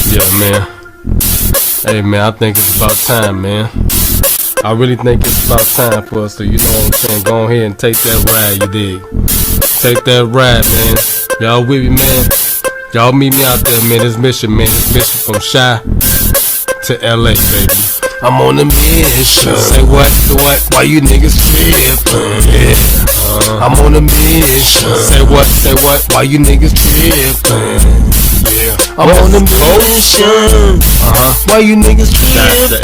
Yeah, man. Hey, man, I think it's about time, man. I really think it's about time for us to, you know what I'm saying, go ahead and take that ride, you dig? Take that ride, man. Y'all with me, man? Y'all meet me out there, man. This mission, man. This mission from Chi to LA, baby. I'm on a mission. Say what? Why you niggas trippin'? Yeah. I'm on a mission. Say what? Why you niggas trippin'? Yeah. I'm on a mission. Why you niggas trippin'?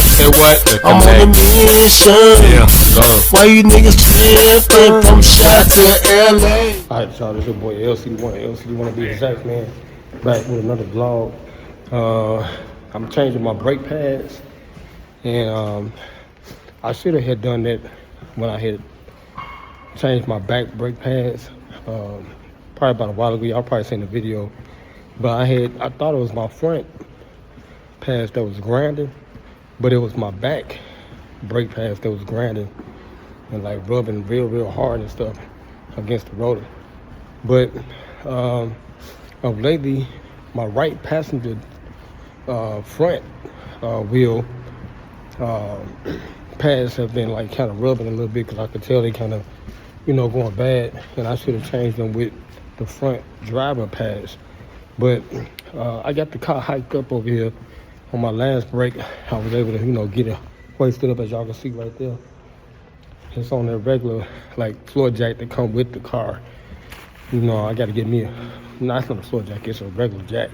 Say what? I'm on a mission. Yeah. Why you niggas trippin'? From Chi to LA. Alright, y'all, this is your boy LCDAONE. LCD1 to be exact, man. Back with another vlog. I'm changing my brake pads. And I should have had done that when I had changed my back brake pads. Probably about a while ago. Y'all probably seen the video. But I thought it was my front pads that was grinding, but it was my back brake pads that was grinding and like rubbing real hard and stuff against the rotor. But of lately, my right passenger front wheel pads have been like kind of rubbing a little bit, because I could tell they kind of, you know, going bad, and I should have changed them with the front driver pads. But I got the car hiked up over here. On my last break, I was able to, you know, get it hoisted up, as y'all can see right there. It's on that regular like floor jack that come with the car. You know, I got to get me no, it's not a floor jack, it's a regular jack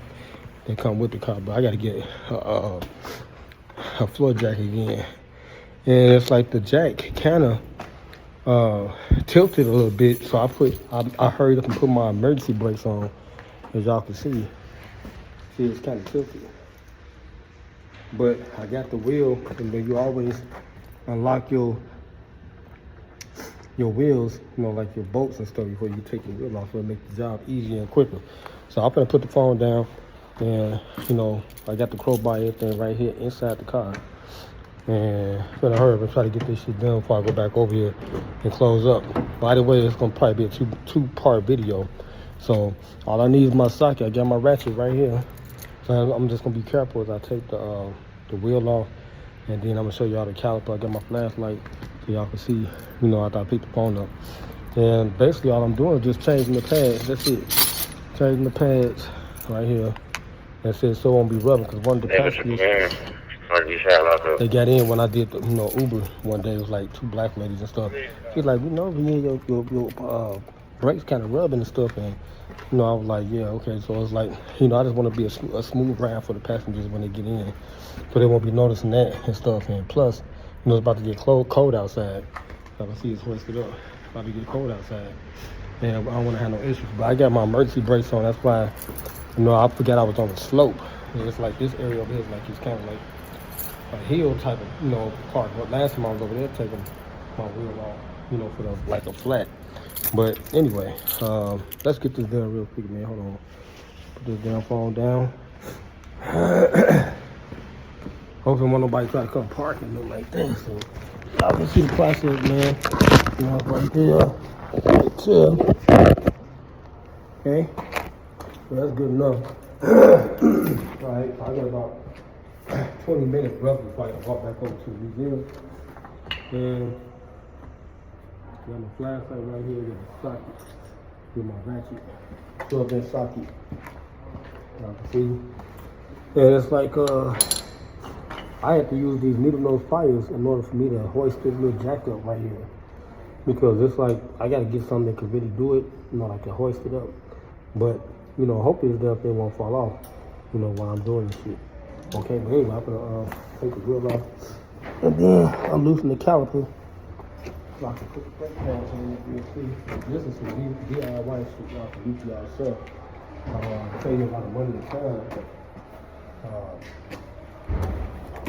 that come with the car, but I got to get a floor jack again. And it's like the jack kind of tilted a little bit, so I hurried up and put my emergency brakes on, as y'all can see. See, it's kind of tilted. But I got the wheel, and then you always unlock your wheels, you know, like your bolts and stuff, before you take the wheel off, so it makes the job easier and quicker. So I'm gonna put the phone down, and you know, I got the crowbar and everything right here inside the car. And I'm gonna hurry up and try to get this shit done before I go back over here and close up. By the way, it's gonna probably be a two-part video. So all I need is my socket. I got my ratchet right here. So I'm just gonna be careful as I take the wheel off, and then I'm gonna show y'all the caliper. I got my flashlight so y'all can see, you know, after I pick the phone up. And basically all I'm doing is just changing the pads. That's it. Changing the pads right here. That's it, so it won't be rubbing, because one of the passengers, they got in when I did the, you know, Uber one day. It was like two black ladies and stuff. She's like, you know, your brakes kind of rubbing and stuff. And you know, I was like, yeah, okay. So it's like, you know, I just want to be a smooth ride for the passengers when they get in, so they won't be noticing that and stuff. And plus, you know, it's about to get cold outside. I can see it's hoisted up. About to get cold outside, and I don't want to have no issues. But I got my emergency brakes on. That's why, you know, I forgot I was on the slope. And it's like this area over here is like, it's kind of like a hill type of, you know, part. But last time I was over there taking my wheel off, you know, for the, like a flat. But anyway, let's get this done real quick, man. Hold on. Put this damn phone down. Hopefully won't nobody try to come park and look like that. So y'all can see the process, man. You know, right there. Right there. Okay. So that's good enough. Alright, so I got about 20 minutes roughly before I walk back over to the museum. And got my flashlight right here, got the socket with my ratchet, 12-inch socket. Y'all can see. And it's like, I had to use these needle nose pliers in order for me to hoist this little jack up right here. Because it's like, I gotta get something that can really do it, you know, I can hoist it up. But, you know, hopefully this damn thing won't fall off, you know, while I'm doing this shit. Okay, but anyway, I'm gonna take the wheel off. And then I'll loosen the caliper. So I can put the brake pads on it real quick. This is some DIY shit y'all can do to yourself. Save you a lot of money and time.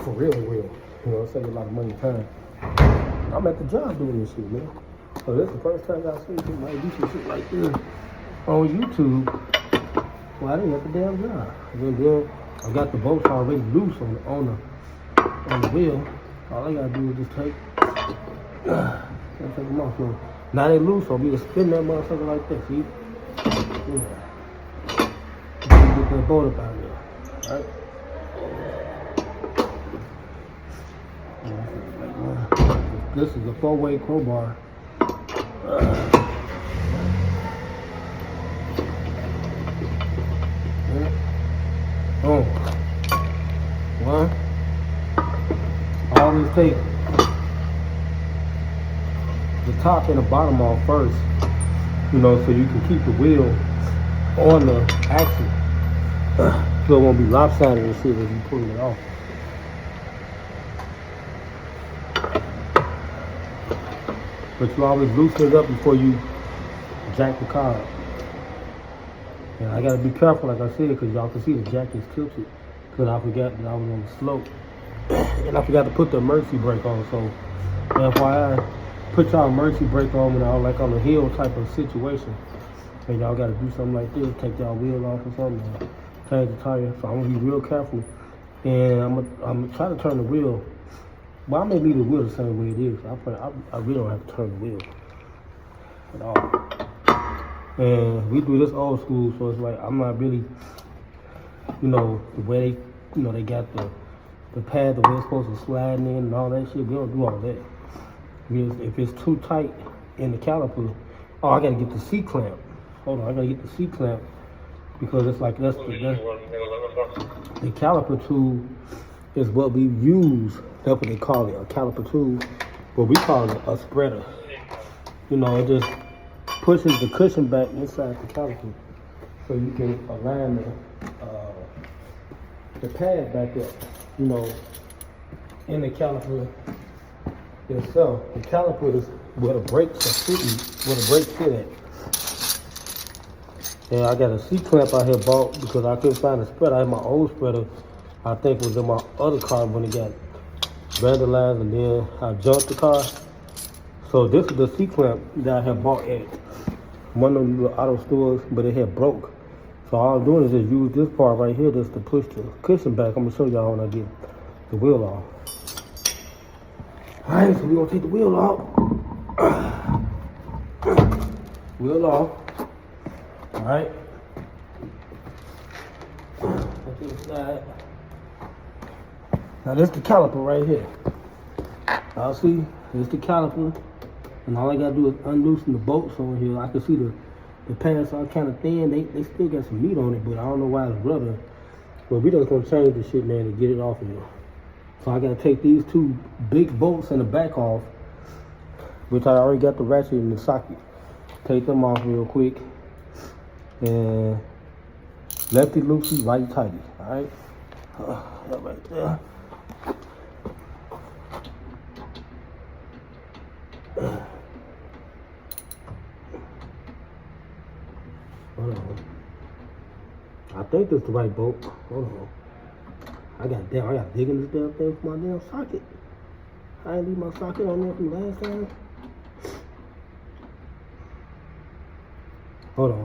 For real. You know, save you a lot of money and time. I'm at the job doing this shit, man. So this is the first time y'all see me like do some shit like this on YouTube. Well, I didn't have the damn job. And then I got the bolts already loose on the wheel. All I gotta do is just take them off now. Now they loose, so we can spin that motherfucker like that, see? Yeah. Get that bolt up out there. Right? This is a 4-way crowbar. Boom. One. I always take the top and the bottom off first, you know, so you can keep the wheel on the axle. So it won't be lopsided and shit as you pulling it off. But you always loosen it up before you jack the car up. And I gotta be careful, like I said, because y'all can see the jack is tilted. Because I forgot that I was on the slope. And I forgot to put the emergency brake on. So, FYI, put y'all emergency brake on when y'all like on a hill type of situation. And y'all gotta do something like this, take y'all wheel off or something, or change the tire. So I'm gonna be real careful. And I'm gonna try to turn the wheel. Well, I may leave the wheel the same way it is. I really don't have to turn the wheel at all. And we do this old school, so it's like I'm not really, you know, the way they, you know, they got the pad the way it's supposed to slide in and all that shit. We don't do all that. If it's too tight in the caliper, oh, I gotta get the C clamp. Hold on, I gotta get the C clamp because it's like the caliper tool is what we use. That's what they call it, a caliper tool, but we call it a spreader. You know, it just pushes the cushion back inside the caliper so you can align the pad back up, you know, in the caliper itself. The caliper is where the brakes are sitting, where the brakes sit at. And I got a C-clamp I had bought because I couldn't find a spreader. I had my old spreader, I think was in my other car when it got vandalized, and then I junked the car. So this is the C-clamp that I had bought at one of the auto stores, but it had broke. So all I'm doing is just use this part right here just to push the cushion back. I'm gonna show y'all when I get the wheel off. All right, so we're gonna take the wheel off. Wheel off. All right. Now this is the caliper right here. Y'all see, this is the caliper. And all I gotta do is unloosen the bolts on here. I can see the pads are kind of thin. They still got some meat on it, but I don't know why it's rubber. But we just gonna change the shit, man, to get it off of here. So I gotta take these two big bolts in the back off, which I already got the ratchet in the socket. Take them off real quick. And lefty loosey, right tighty, all right? That right there. Hold on. I think that's the right bolt. Hold on. I got digging this damn thing for my damn socket. I ain't leave my socket on there from last time. Hold on.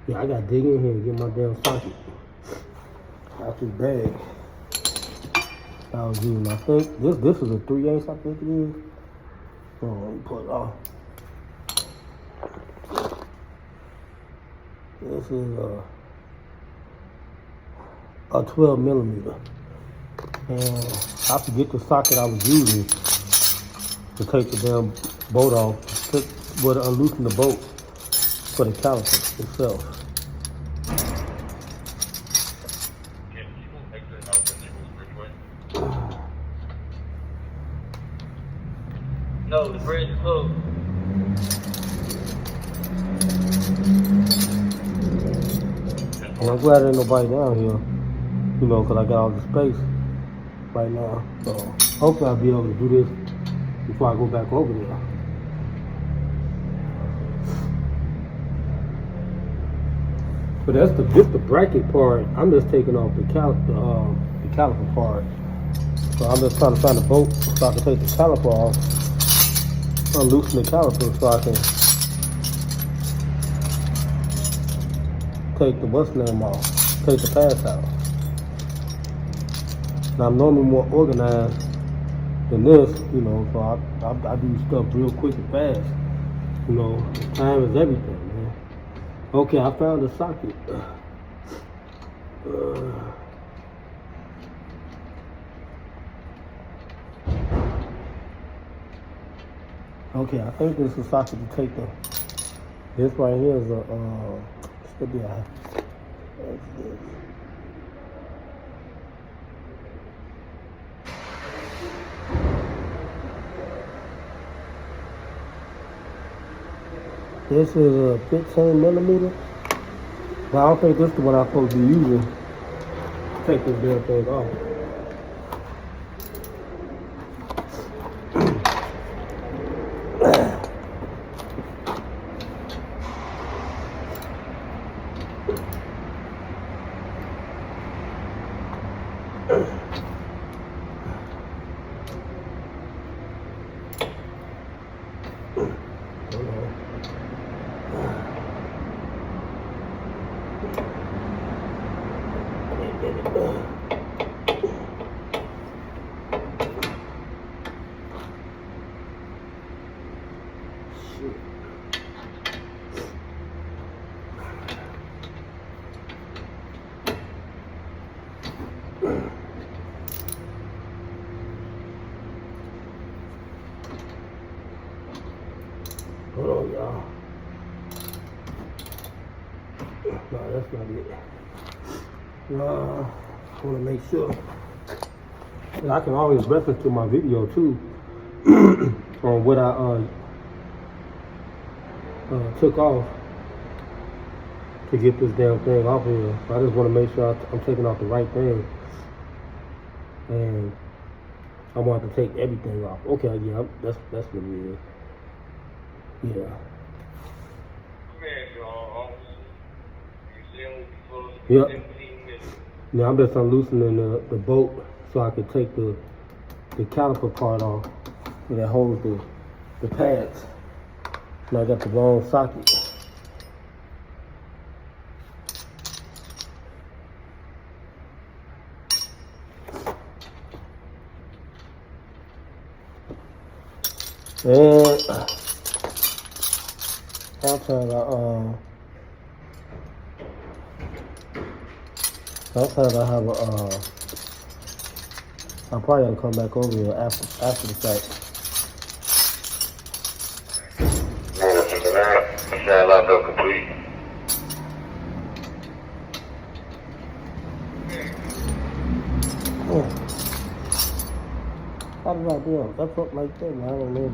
Yeah, I got to dig in here and get my damn socket out this bag. I was using, I think, this is a 3/8, I think it is. Hold on, let me pull it off. This is a 12 millimeter. And I forget the socket I was using to take the damn bolt off, to unloosen the bolt for the caliper itself. No, the bridge is closed. And I'm glad there ain't nobody down here, you know, because I got all the space right now. So hopefully I'll be able to do this before I go back over there. But that's the bracket part. I'm just taking off the caliper part. So I'm just trying to find a bolt so I can take the caliper off, unloosen the caliper so I can take the what's name off, take the pads out. Now I'm normally more organized than this, you know, so I do stuff real quick and fast. You know, time is everything, man. Okay, I found the socket. Okay, I think this is a socket to take the. This right here is a. Should be a. This is a 15 millimeter, but I don't think this is what I'm supposed to be using to take this damn thing off. Hold on, y'all. No, that's not it. I want to make sure. And I can always reference to my video too on what I took off to get this damn thing off here. I just want to make sure I'm taking off the right thing, and I want to take everything off. Okay, yeah, that's what it is. Yeah. Yep. Now I'm just unloosening the bolt so I can take the caliper part off that holds the pads. Now I got the wrong socket. And sometimes I have a I'll probably have to come back over here after the fact. Lab complete. Oh. How did I do it? That's up like that, man. I don't know.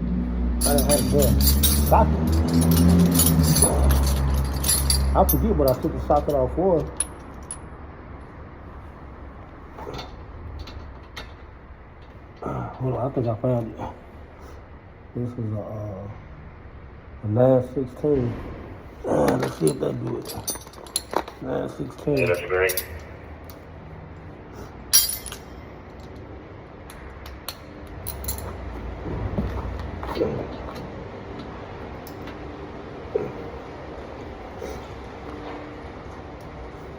I didn't have the socket. I forget what I took the socket off for. Hold on, I think I found it. This is a 916. Let's see if that do it. 916. Yeah, that's great.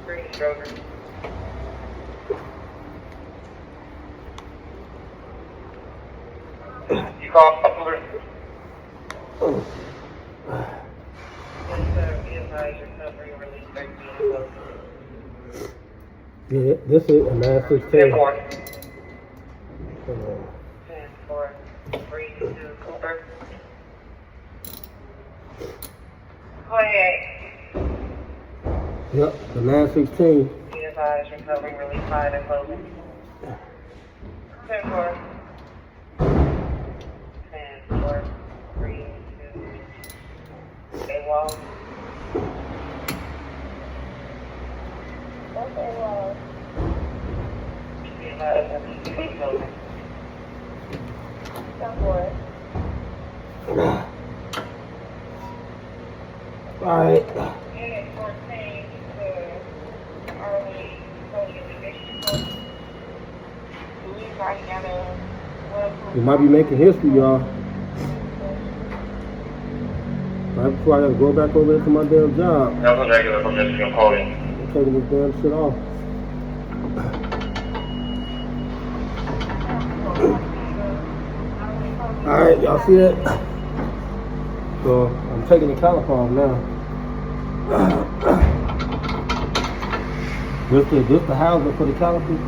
Green stroker. You call Butler? Yeah, this is a 916. 10-4. Hold on. 10-4. 3-2 Cooper. Go ahead. Yep, the 916. Be advised, recovering, release 5 and closing. 10-4. 10-4. 3-2. Stay wall. Okay, wall. Be advised, release 5 and closing. 10-4. All right. Unit 14 to early social division. We might be making history, y'all. Right before I gotta go back over there to my damn job. That was regular from Michigan Podium. I'm taking this damn shit off. Alright, y'all see that? So I'm taking the caliper off now. This the housing for the caliper.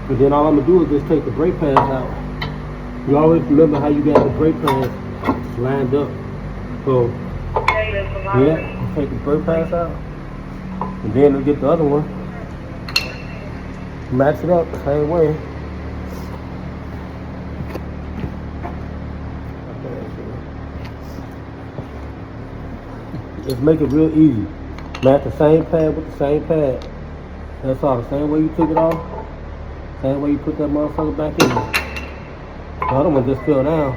And then all I'm gonna do is just take the brake pads out. You always remember how you got the brake pads lined up. So yeah, take the brake pads out. And then we'll get the other one. Match it up the same way. Just make it real easy. Match the same pad with the same pad. That's all. The same way you took it off, same way you put that motherfucker back in. The other one just fell down.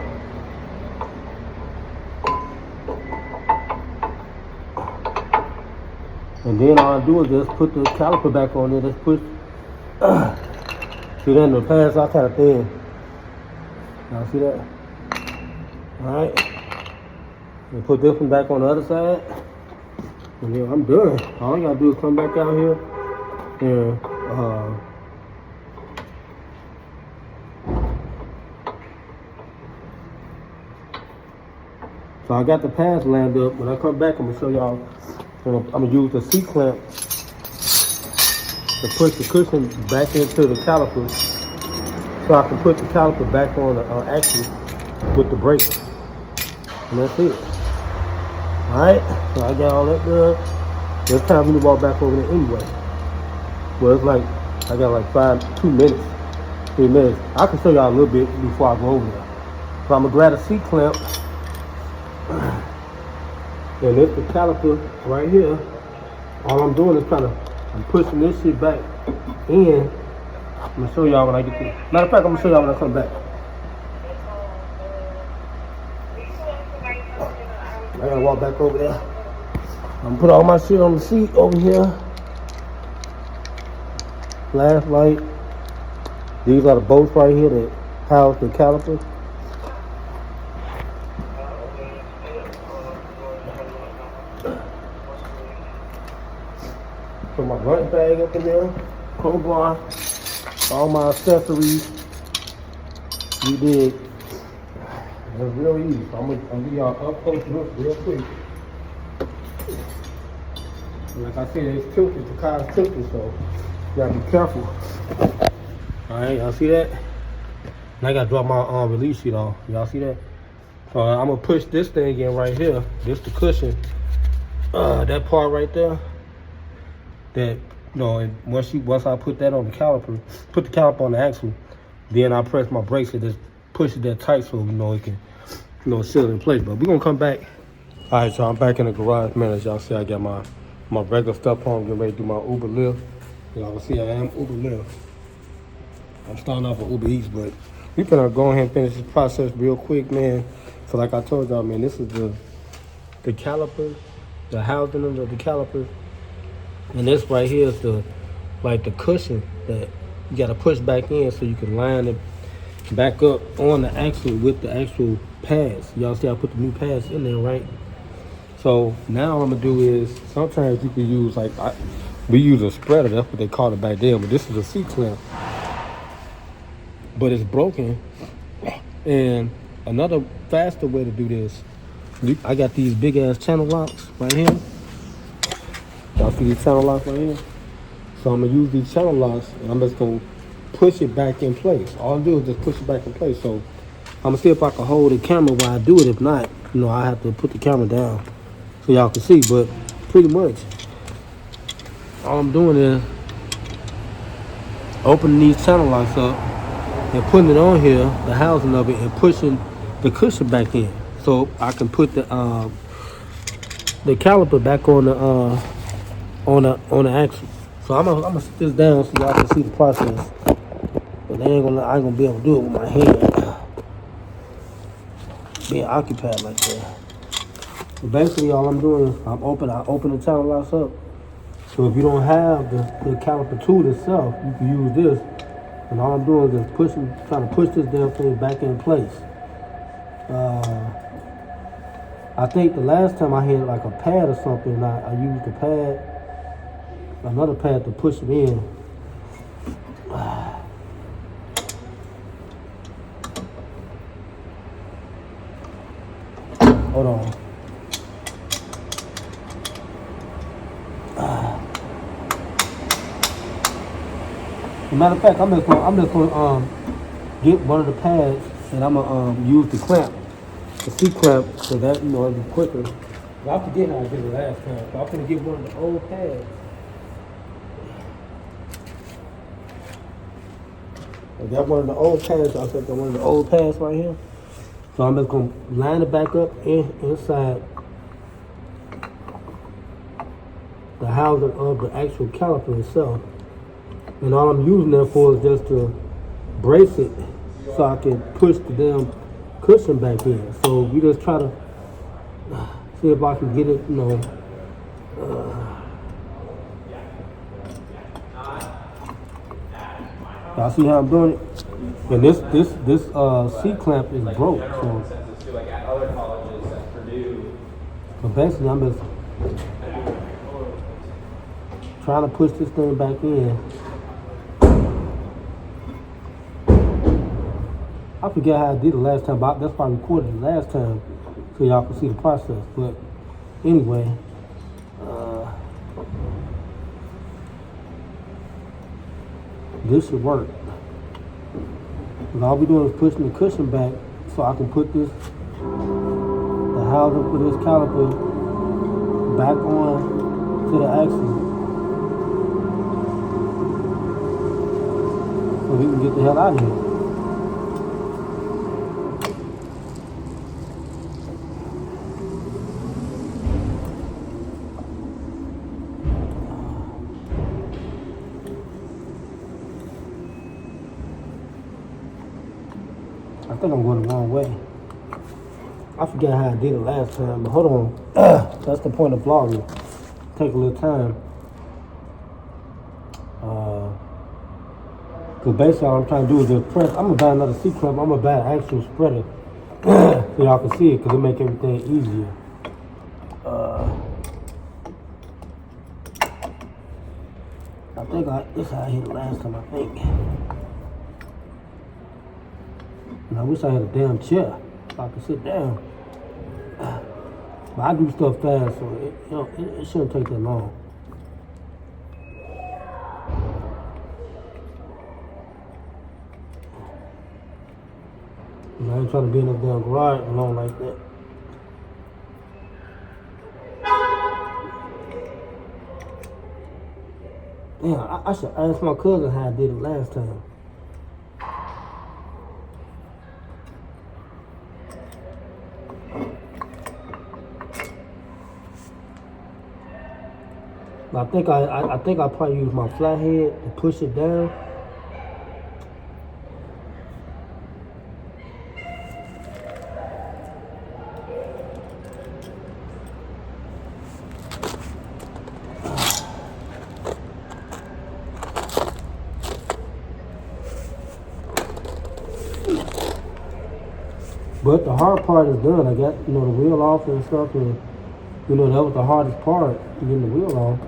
And then all I do is just put the caliper back on there. Just push. See that? The pads are kind of thin. Y'all see that? Alright. And put this one back on the other side. And then I'm done. All I gotta do is come back out here and so I got the pads lined up. When I come back, I'm gonna show y'all. I'm gonna use the C clamp to push the cushion back into the caliper, so I can put the caliper back on the axle with the brakes, and that's it. All right, so I got all that done. It's time for me to walk back over there anyway. Well, it's like I got like 3 minutes. I can show y'all a little bit before I go over there. So I'm gonna grab a C clamp. And it's the caliper right here. All I'm doing is I'm pushing this shit back in. I'm gonna show y'all when I get to. Matter of fact, I'm gonna show y'all when I come back. I gotta walk back over there. I'm gonna put all my shit on the seat over here. Flashlight. These are the bolts right here that house the caliper. Put my lunch bag up in there, crowbar, all my accessories. You did. It's real easy. So I'm gonna give y'all up close look real quick. Like I said, it's tilted. The car's tilted, so you gotta be careful. All right, y'all see that? And I gotta drop my release sheet off. Y'all see that? So I'm gonna push this thing in right here. This the cushion. That part right there. That once I put that on the caliper, put the caliper on the axle, then I press my brakes and just push it that tight so it can sit in place. But we're gonna come back. All right, so I'm back in the garage, man. As y'all see, I got my regular stuff on, getting ready to do my Uber Lyft. Y'all see I am Uber Lyft. I'm starting off with Uber Eats, but we gonna go ahead and finish this process real quick, man. So like I told y'all, man, this is the caliper, the housing of the caliper. And this right here is the cushion that you gotta push back in so you can line it back up on the axle with the actual pads. Y'all see I put the new pads in there, right? So now what I'm gonna do is, sometimes you can use we use a spreader, that's what they called it back then, but this is a C-clamp. But it's broken. And another faster way to do this, I got these big ass channel locks right here. Y'all see these channel locks right here? So I'm gonna use these channel locks and I'm just gonna push it back in place. All I do is just push it back in place. So I'm gonna see if I can hold the camera while I do it. If not, I have to put the camera down so y'all can see. But pretty much, all I'm doing is opening these channel locks up and putting it on here, the housing of it, and pushing the cushion back in. So I can put the caliper back on the axle. So I'm gonna sit this down so y'all can see the process. But I ain't gonna be able to do it with my hand being occupied like that. So basically all I'm doing is I open the channel locks up. So if you don't have the caliper tool itself, you can use this. And all I'm doing is just trying to push this damn thing back in place. I think the last time I had like a pad or something, I used the pad, another pad to push it in. Hold on. Matter of fact, I'm just gonna get one of the pads and I'm gonna use the clamp, the C clamp, so that it'll be quicker. I forget how I did it last time, but I'm gonna get one of the old pads. I got one of the old pads. I said one of the old pads right here. So I'm just gonna line it back up inside the housing of the actual caliper itself. And all I'm using that for is just to brace it so I can push the damn cushion back in. So we just try to see if I can get it, y'all see how I'm doing it? And this C clamp is broke. So basically I'm just trying to push this thing back in. I forget how I did it last time, but that's why I recorded it last time so y'all can see the process. But anyway, this should work. And all we're doing is pushing the cushion back so I can put this, the housing for this caliper back on to the axle so we can get the hell out of here. I think I'm going the wrong way. I forget how I did it last time, but hold on. That's the point of vlogging. Take a little time. Because basically all I'm trying to do is just press. I'm going to buy another C clamp. I'm going to buy an actual spreader so y'all can see it because it'll make everything easier. I think this is how I hit it last time, I think. And I wish I had a damn chair so I could sit down. But I do stuff fast, so it shouldn't take that long. And I ain't trying to be in a damn garage alone like that. Damn, I should ask my cousin how I did it last time. I think I probably use my flathead to push it down. But the hard part is done. I got the wheel off and stuff, and that was the hardest part, getting the wheel off.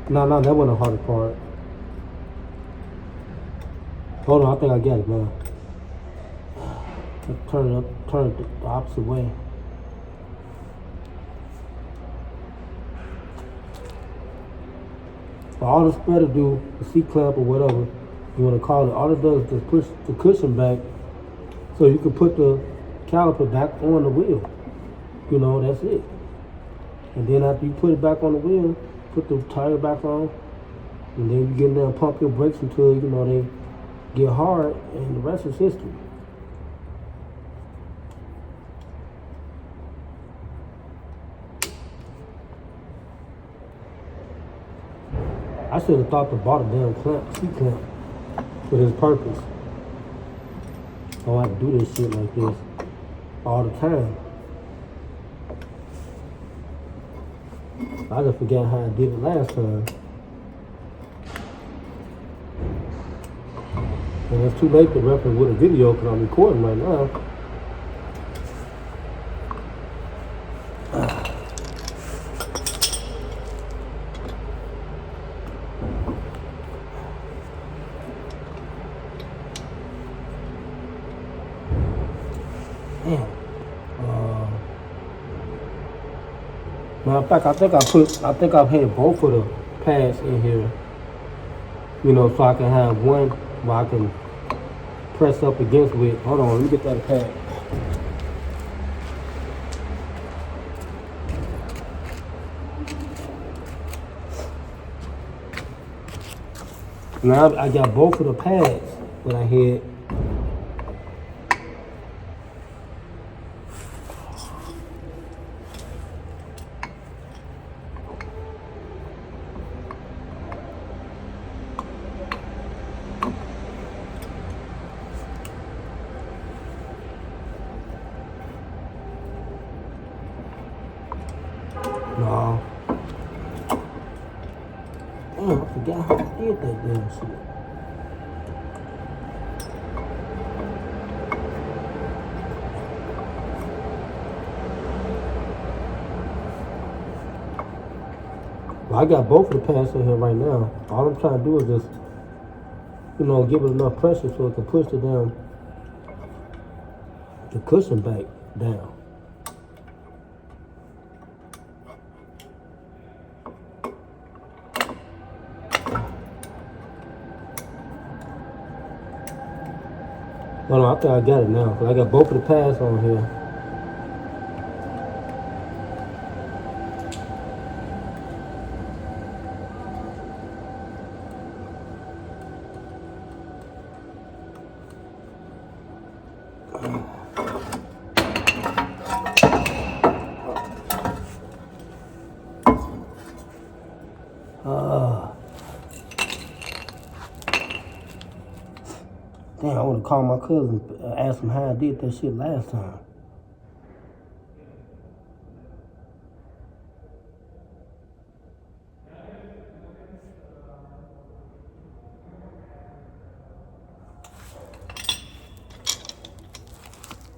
No, that wasn't the hardest part. Hold on, I think I got it now. Let's turn it the opposite way. So all the spreader do, the C clamp or whatever you want to call it, all it does is just push the cushion back so you can put the caliper back on the wheel. That's it. And then after you put it back on the wheel, put the tire back on, and then you get in there and pump your brakes until they get hard, and the rest is history. I should have thought to bought a damn C clamp for this purpose. I don't have to do this shit like this all the time. I just forgot how I did it last time. And it's too late to reference with a video because I'm recording right now. Damn. Matter of fact, I think I've had both of the pads in here. You know, so I can have one where I can press up against with. Hold on, let me get that pad. Now I got both of the pads that I had. No. Damn, I forgot how I did that damn shit. Well, I got both of the pads in here right now. All I'm trying to do is just, you know, give it enough pressure so it can push the cushion back down. No, I think I got it now. Cause I got both of the pads on here. Damn, I want to call my cousin, ask him how I did that shit last time.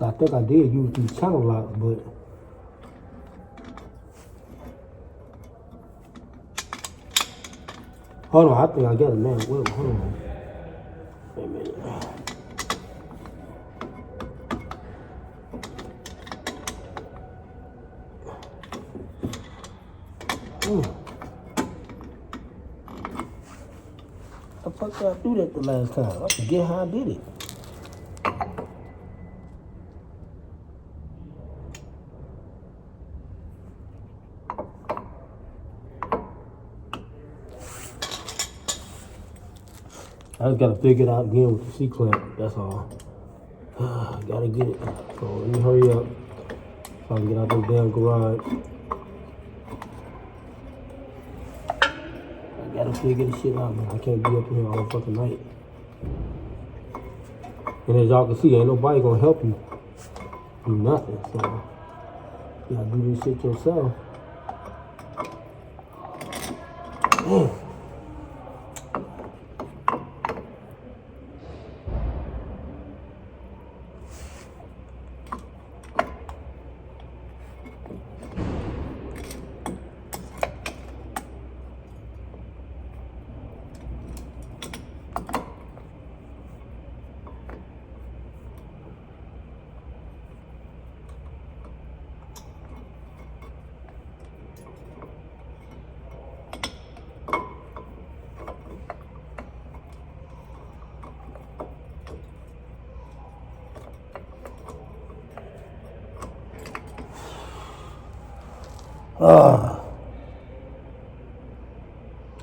I think I did use these channel locks, but hold on, I think I got it now. Wait, hold on. Wait a minute. How the fuck did I do that the last time? I forget how I did it. I just gotta figure it out again with the C-clamp, that's all. Gotta get it. So let me hurry up so I can get out this damn garage. I gotta figure this shit out, man. I can't be up here all fucking night. And as y'all can see, ain't nobody gonna help you do nothing. So you gotta do this shit yourself. Damn.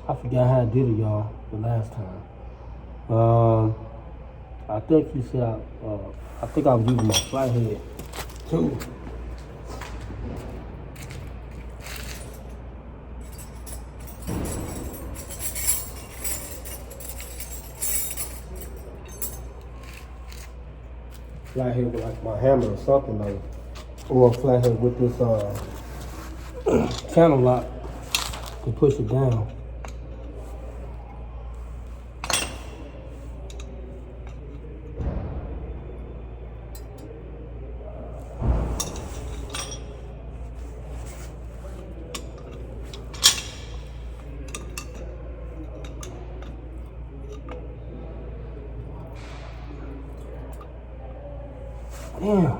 I forgot how I did it, y'all, the last time. I think he said, I think I was using my flathead too. Flathead with like my hammer or something like, or a flathead with this channel lock to push it down. Damn.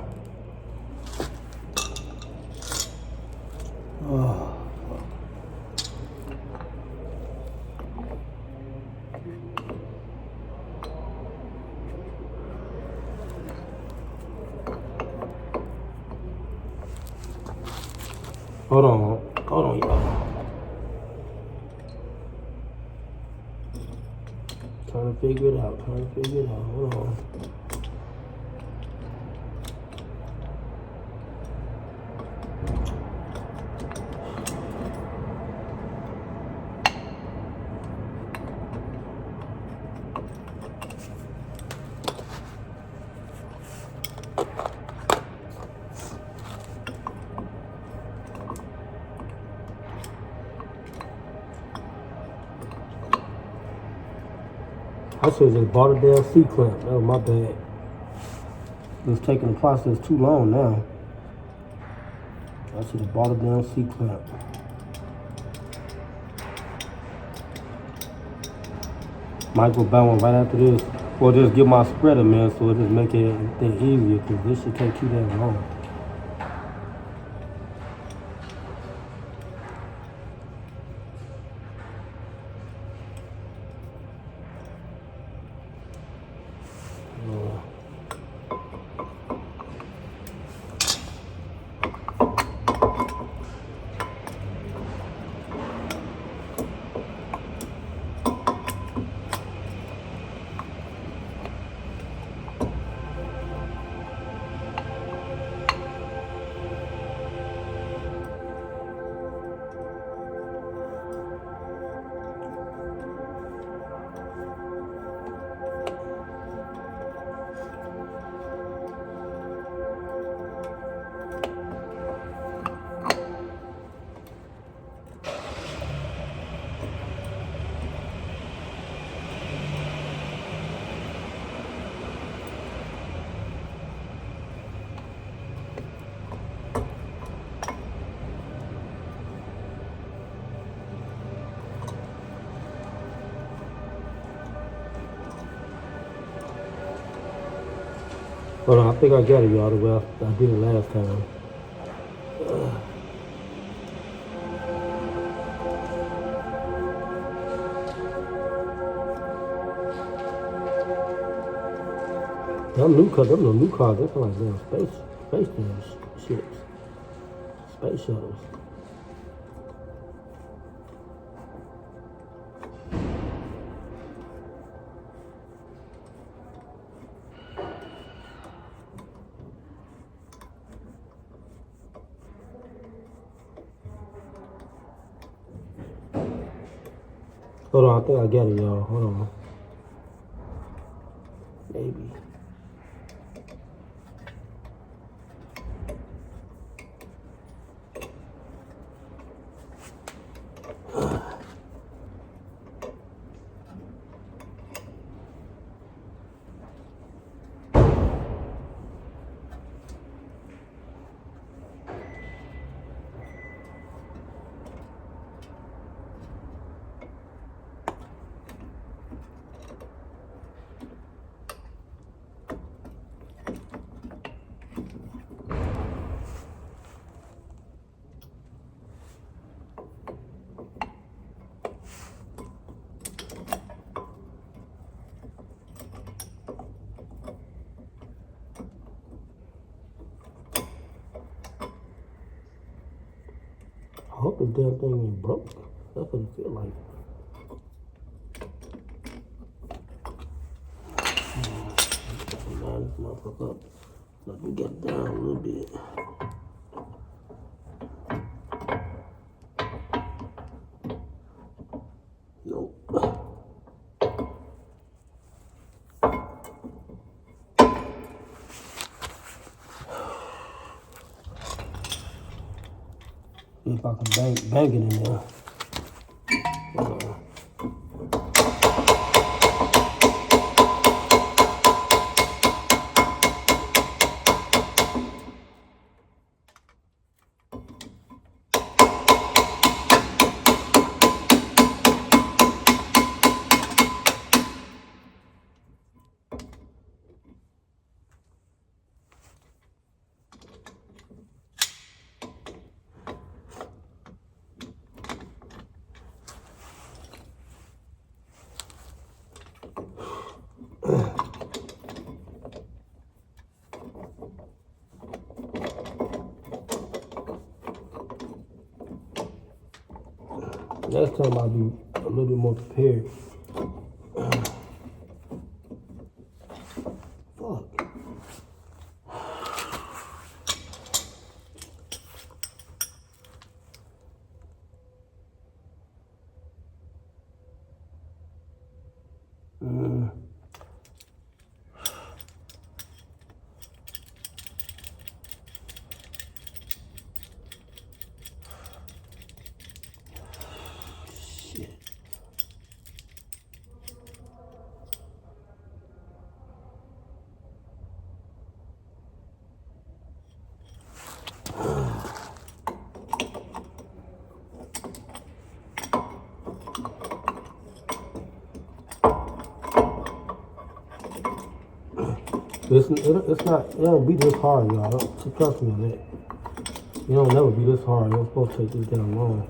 Oh. Hold on, y'all. Trying to figure it out. Hold on. I should have just bought a damn C-clamp. That was my bad. It's taking the process too long now. I should have bought a damn C-clamp. Might go buy one right after this. Or just get my spreader, man, so it just make everything easier, because this shit can't keep that long. Hold on, I think I got it, y'all, the way I did it last time. Them new cars, that's like damn space ships. Space shuttles. Hold on, I think I got it, y'all. Hold on. Maybe. I hope this damn thing ain't broke. That's what it feel like. Line this motherfucker up. Let me get it down a little bit. Nope. See if I can bang it in there. Next time I'll be a little bit more prepared. Fuck. Shit. It's not, it don't be this hard, y'all. Trust me on that. It don't never be this hard. You're supposed to take this down long.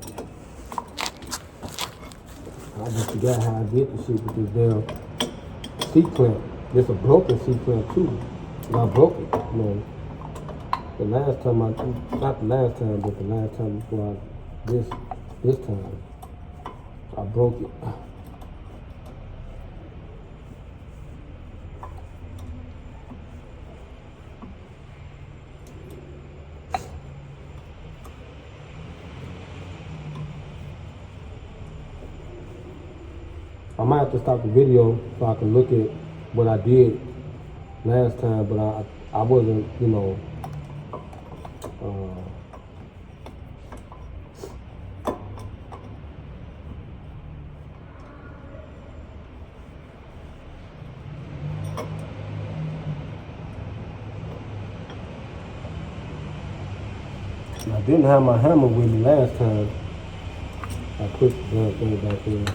I just forgot how I did the shit with this damn C-clamp. There's a broken C-clamp too. And I broke it, you know. The last time not the last time, but the last time before this time, I broke it. I might have to stop the video so I can look at what I did last time, but I wasn't, you know, I didn't have my hammer with me last time. I put the damn thing back in.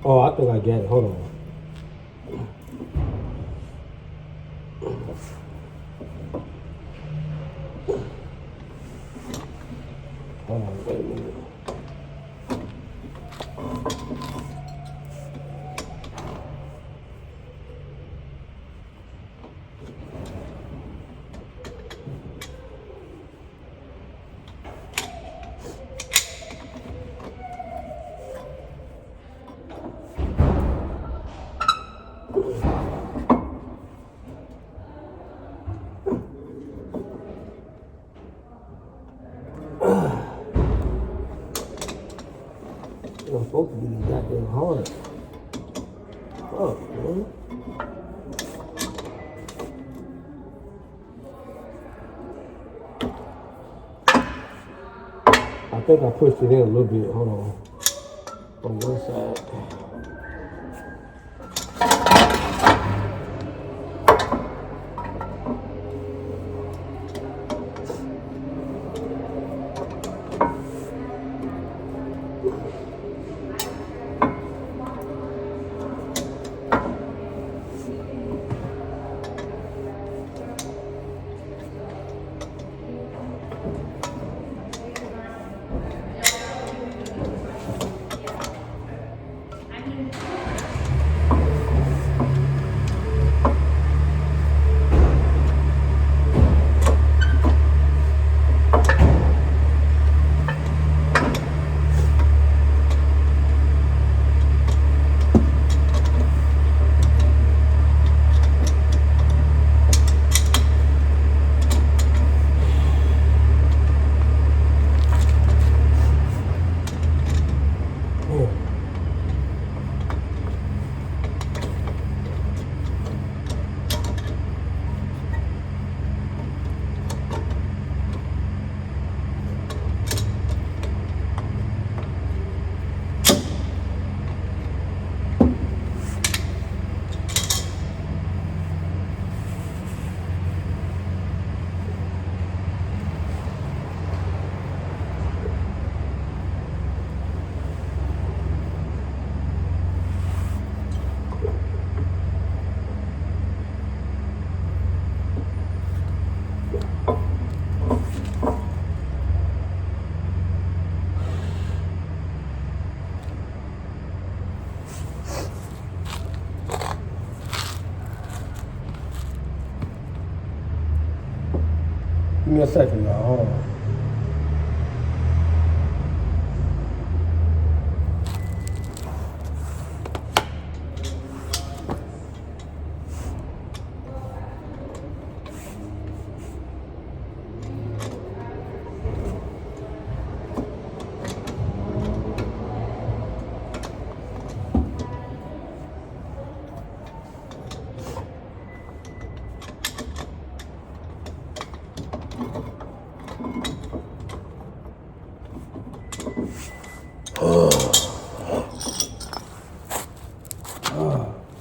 Oh, I think I got it. Hold on. Hold on, wait a minute. It's supposed to be goddamn hard. Fuck, man. I think I pushed it in a little bit. Hold on one side. me a second, y'all. Hold on.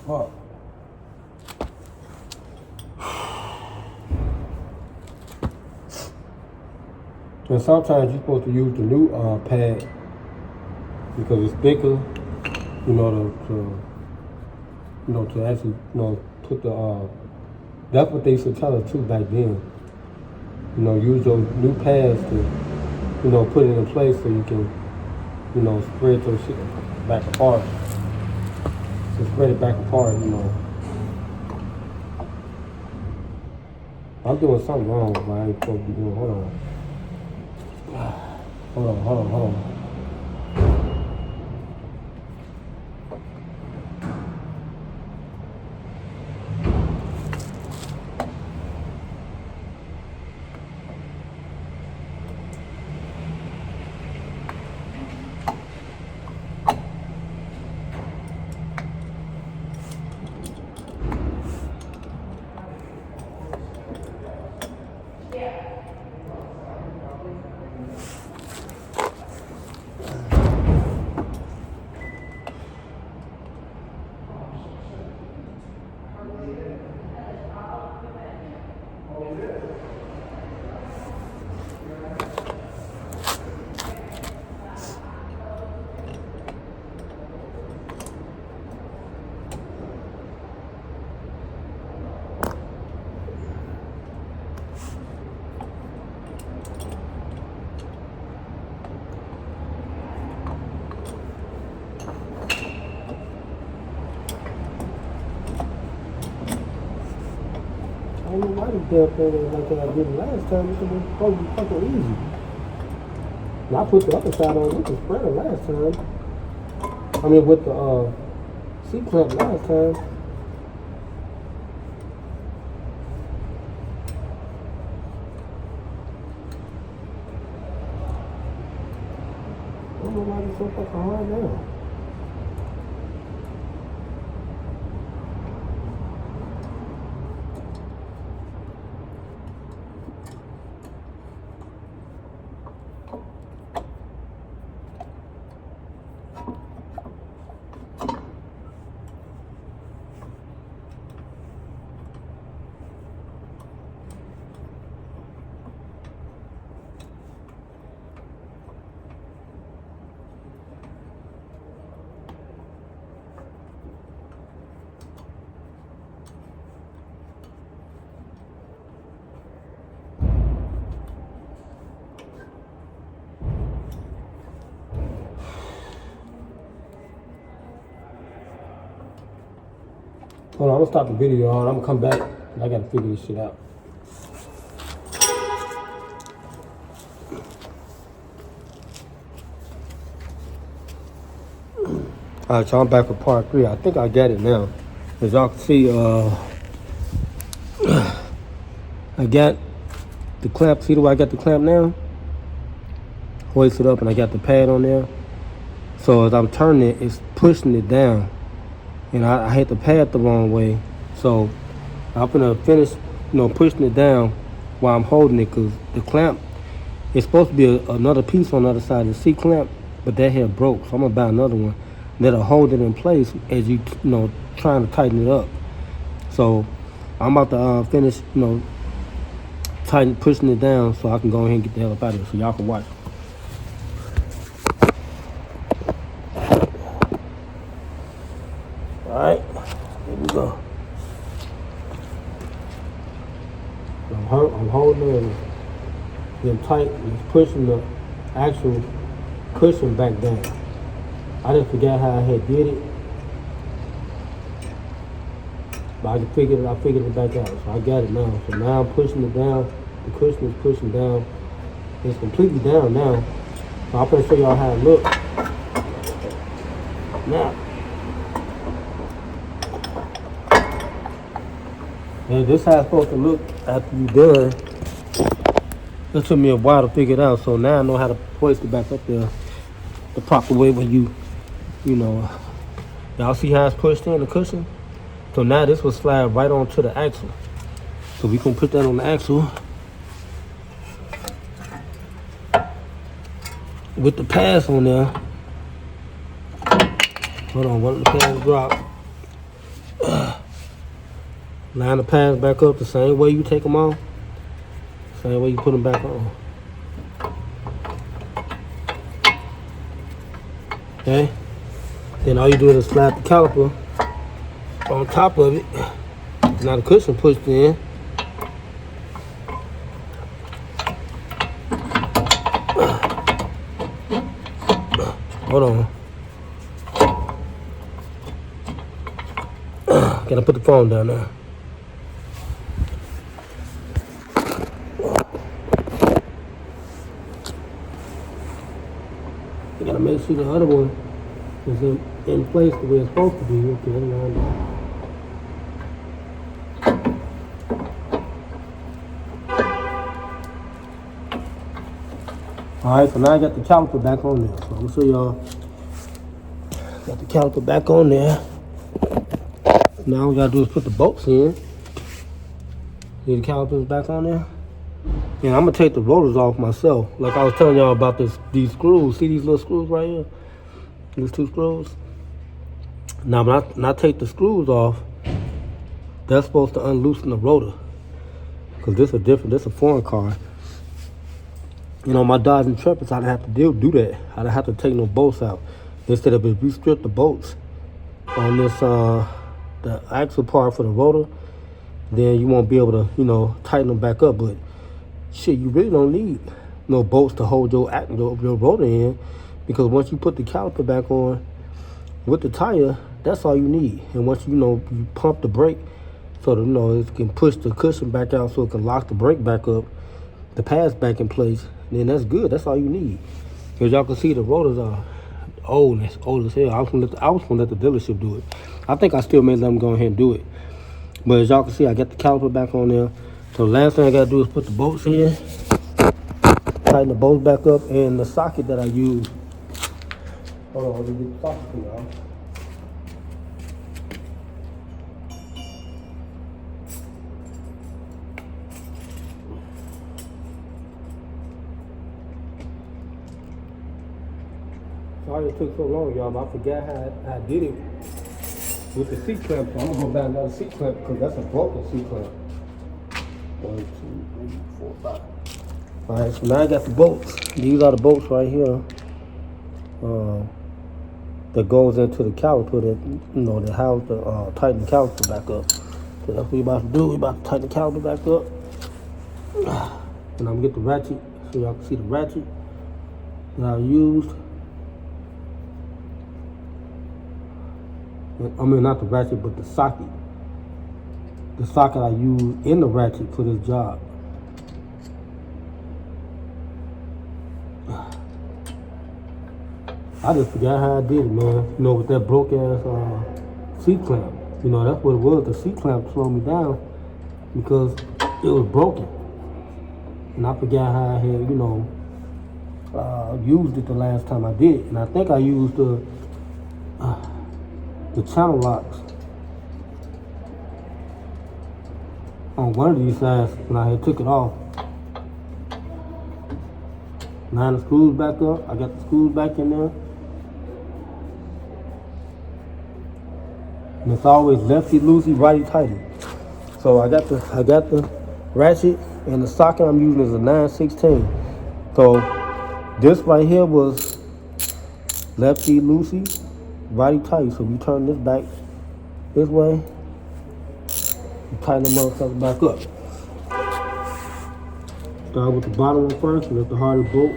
Fuck. And sometimes you're supposed to use the new pad because it's thicker, you know, to actually, put the, that's what they used to tell us too back then. You know, use those new pads to, put it in place so you can, spread those shit back apart. To spread it back apart, I'm doing something wrong, but I ain't supposed to be doing. Hold on. Hold on. I don't know why this damn thing ain't like that I did it last time. This was supposed to be fucking easy. And I put the other side on with the spreader last time. I mean with the C-clamp last time. I don't know why it's so fucking hard now. Hold on, I'm gonna stop the video and I'm gonna come back and I gotta figure this shit out. Alright, so I'm back for part 3. I think I got it now. As y'all can see, I got the clamp. See the way I got the clamp now? Hoist it up and I got the pad on there. So as I'm turning it, it's pushing it down. And I hit the pad the wrong way. So I'm gonna finish, pushing it down while I'm holding it, because the clamp, it's supposed to be another piece on the other side of the C-clamp, but that here broke. So I'm gonna buy another one that'll hold it in place as you trying to tighten it up. So I'm about to finish, pushing it down so I can go ahead and get the hell up out of here so y'all can watch. Alright, here we go. I'm holding it and tight and pushing the actual cushion back down. I just forgot how I had did it. But I figured it back out. So I got it now. So now I'm pushing it down The cushion is pushing down. It's completely down now. So I'm gonna show y'all how it looks. Now, and this is how it's supposed to look after you're done. It took me a while to figure it out, so now I know how to hoist it back up there the proper way when you know, y'all see how it's pushed in the cushion? So now this will slide right onto the axle. So we can put that on the axle with the pads on there. Hold on, one of the pads drop. Line the pads back up the same way you take them off. Same way you put them back on. Okay? Then all you do is slap the caliper on top of it. Now the cushion pushed in. Hold on. Gotta put the phone down now. You gotta make sure the other one is in place the way it's supposed to be. Okay, lined up. Alright, so now I got the caliper back on there. So I'm gonna show y'all. Got the caliper back on there. Now all we gotta do is put the bolts in. See the calipers back on there? And I'm gonna take the rotors off myself. Like I was telling y'all about these screws. See these little screws right here? These two screws? Now when I take the screws off, that's supposed to unloosen the rotor. Cause this is a foreign car. You know, my Dodge Intrepids, I didn't have to do that. I didn't have to take no bolts out. Instead of if we strip the bolts on this, the axle part for the rotor, then you won't be able to, you know, tighten them back up. But shit, you really don't need no bolts to hold your rotor in, because once you put the caliper back on with the tire, that's all you need. And once you pump the brake so that it can push the cushion back out so it can lock the brake back up, the pads back in place, then that's good. That's all you need. As y'all can see, the rotors are old as hell. I was gonna let the dealership do it. I think I still may let them go ahead and do it. But as y'all can see, I got the caliper back on there. So the last thing I gotta do is put the bolts in, tighten the bolts back up, and the socket that I use. Hold on, let me get the socket for y'all. Sorry it took so long, y'all, but I forgot how I did it with the seat clamp. So I'm gonna go buy another seat clamp because that's a broken seat clamp. 1, 2, 3, 4, 5. Alright, so now I got the bolts. These are the bolts right here. That goes into the caliper that house the tighten the caliper back up. So that's what we about to do. We about to tighten the caliper back up. And I'm gonna get the ratchet so y'all can see the ratchet that I used. I mean, not the ratchet, but the socket. The socket I used in the ratchet for this job. I just forgot how I did it, man. With that broke ass seat clamp. That's what it was. The seat clamp slowed me down because it was broken. And I forgot how I had, used it the last time I did it. And I think I used the channel locks on one of these sides when I had took it off. Line the screws back up. I got the screws back in there. And it's always lefty loosey, righty tighty. So I got the ratchet, and the socket I'm using is a 9/16. So this right here was lefty loosey, righty tighty. So we turn this back this way, and tighten the motherfucker back up. Start with the bottom one first, and that's the hardest bolt.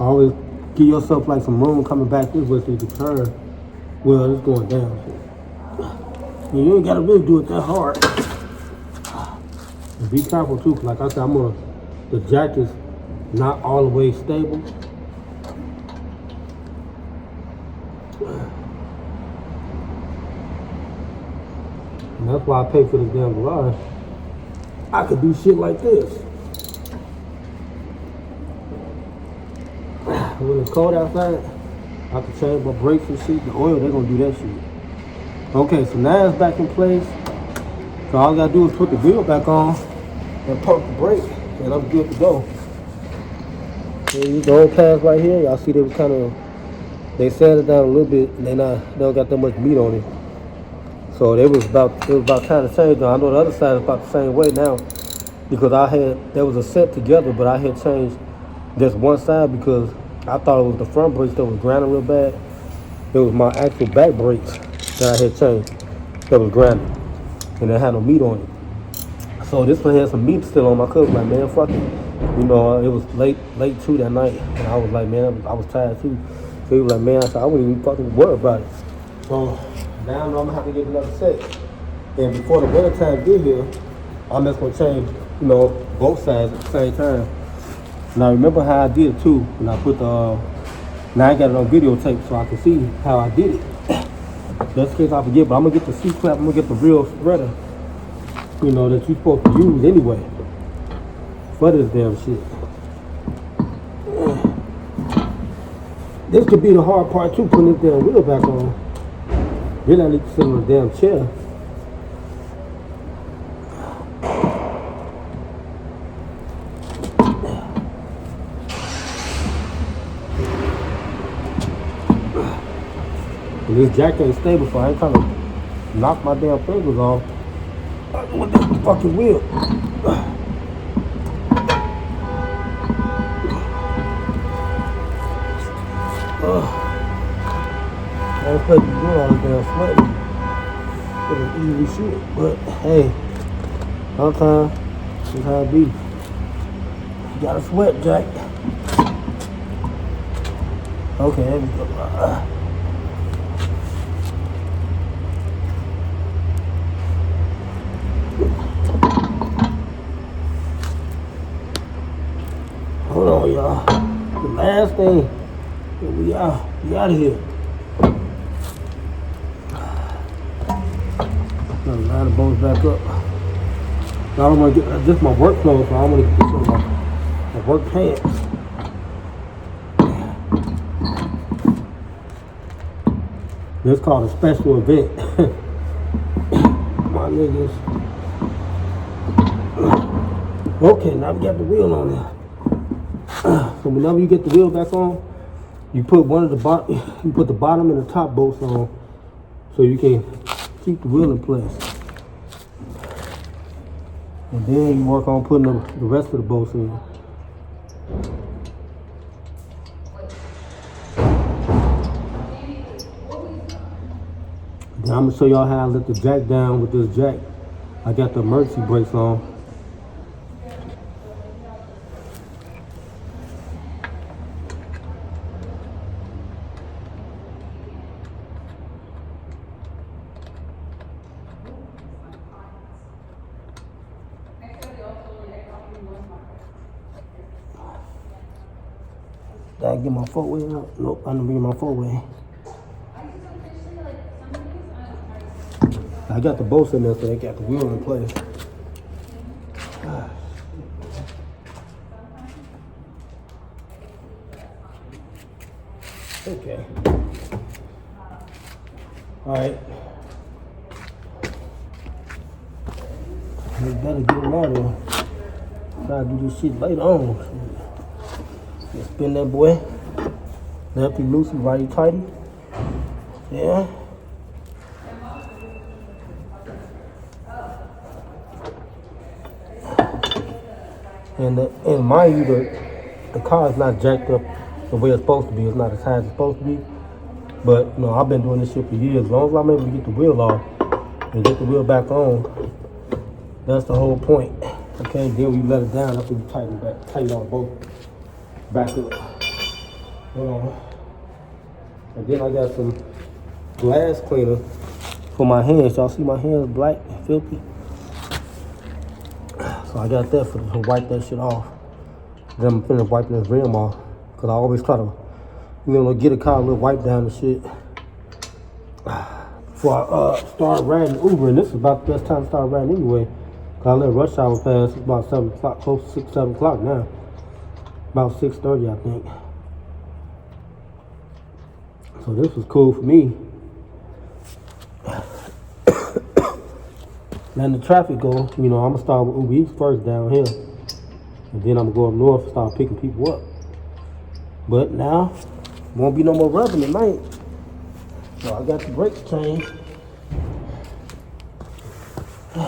Always give yourself like some room coming back this way so you can turn. Well, it's going down. You ain't gotta really do it that hard. And be careful too, 'cause like I said, the jack is not all the way stable. And that's why I pay for this damn garage. I could do shit like this. When it's cold outside, I can change my brakes and shit. The oil, they're gonna do that shit. Okay, so now it's back in place. So all I gotta do is put the wheel back on and pump the brake, and I'm good to go. And the old cars right here, y'all see they was they sanded down a little bit, and they don't got that much meat on it. So it was about time to change. I know the other side is about the same way now, because there was a set together, but I had changed just one side because I thought it was the front brakes that was grinding real bad. It was my actual back brakes that I had changed that was grinding, and it had no meat on it. So this one had some meat still on my cover. Like, man, fuck it. You know, it was late too that night, and I was like, man, I was tired too. So he was like, man, I said, I wouldn't even fucking worry about it. So now I'm gonna have to get another set. And before the winter time get here, I'm just gonna change, both sides at the same time. Now remember how I did it too, when I put now I got it on videotape so I can see how I did it. Just in case I forget, but I'm gonna get the C-clap, I'm gonna get the real spreader, that you're supposed to use anyway for this damn shit. This could be the hard part too, putting this damn wheel back on. Then I need to sit on the damn chair. And this jack ain't stable, so I ain't trying to knock my damn fingers off with this fucking wheel. I ain't supposed to be doing all this damn sweating. It's easy shit, but hey, sometimes that's how it be. You gotta sweat, Jack. Okay, there we go. Hold on, y'all. The last thing, we out of here. Gotta line the bolts back up. I don't want to get this my work clothes, so I don't want to get this on my work pants. This is called a special event. My niggas. Okay, now we got the wheel on there. So whenever you get the wheel back on, you put you put the bottom and the top bolts on, so you can keep the wheel in place. And then you work on putting the rest of the bolts in. Then I'm gonna show y'all how I let the jack down with this jack. I got the emergency brakes on. Did I get my four-way out? Nope, I didn't bring my four-way. I got the bolts in there, so they got the wheel in place. Okay. All right. We better get them out of here. Try to do this shit later on. Just spin that boy. Lefty loosey, righty tighty. Yeah. And mind you, the car is not jacked up the way it's supposed to be. It's not as high as it's supposed to be. But I've been doing this shit for years. As long as I'm able to get the wheel off and get the wheel back on, that's the whole point. Okay, then we let it down after we tighten on both back up. Hold on. And then I got some glass cleaner for my hands. Y'all see my hands black and filthy? So So I got that to wipe that shit off. Then I'm finna wipe this rim off. Cause I always try to, get a car a little wipe down and shit. Before I start riding Uber, and this is about the best time to start riding anyway. Cause I let rush hour pass. It's about 7 o'clock, close to 6, 7 o'clock now. About 6:30, I think. So this was cool for me. Letting the traffic go, I'm gonna start with Uber Eats first down here. And then I'm gonna go up north and start picking people up. But now, won't be no more rubbing tonight. So I got the brakes changed. I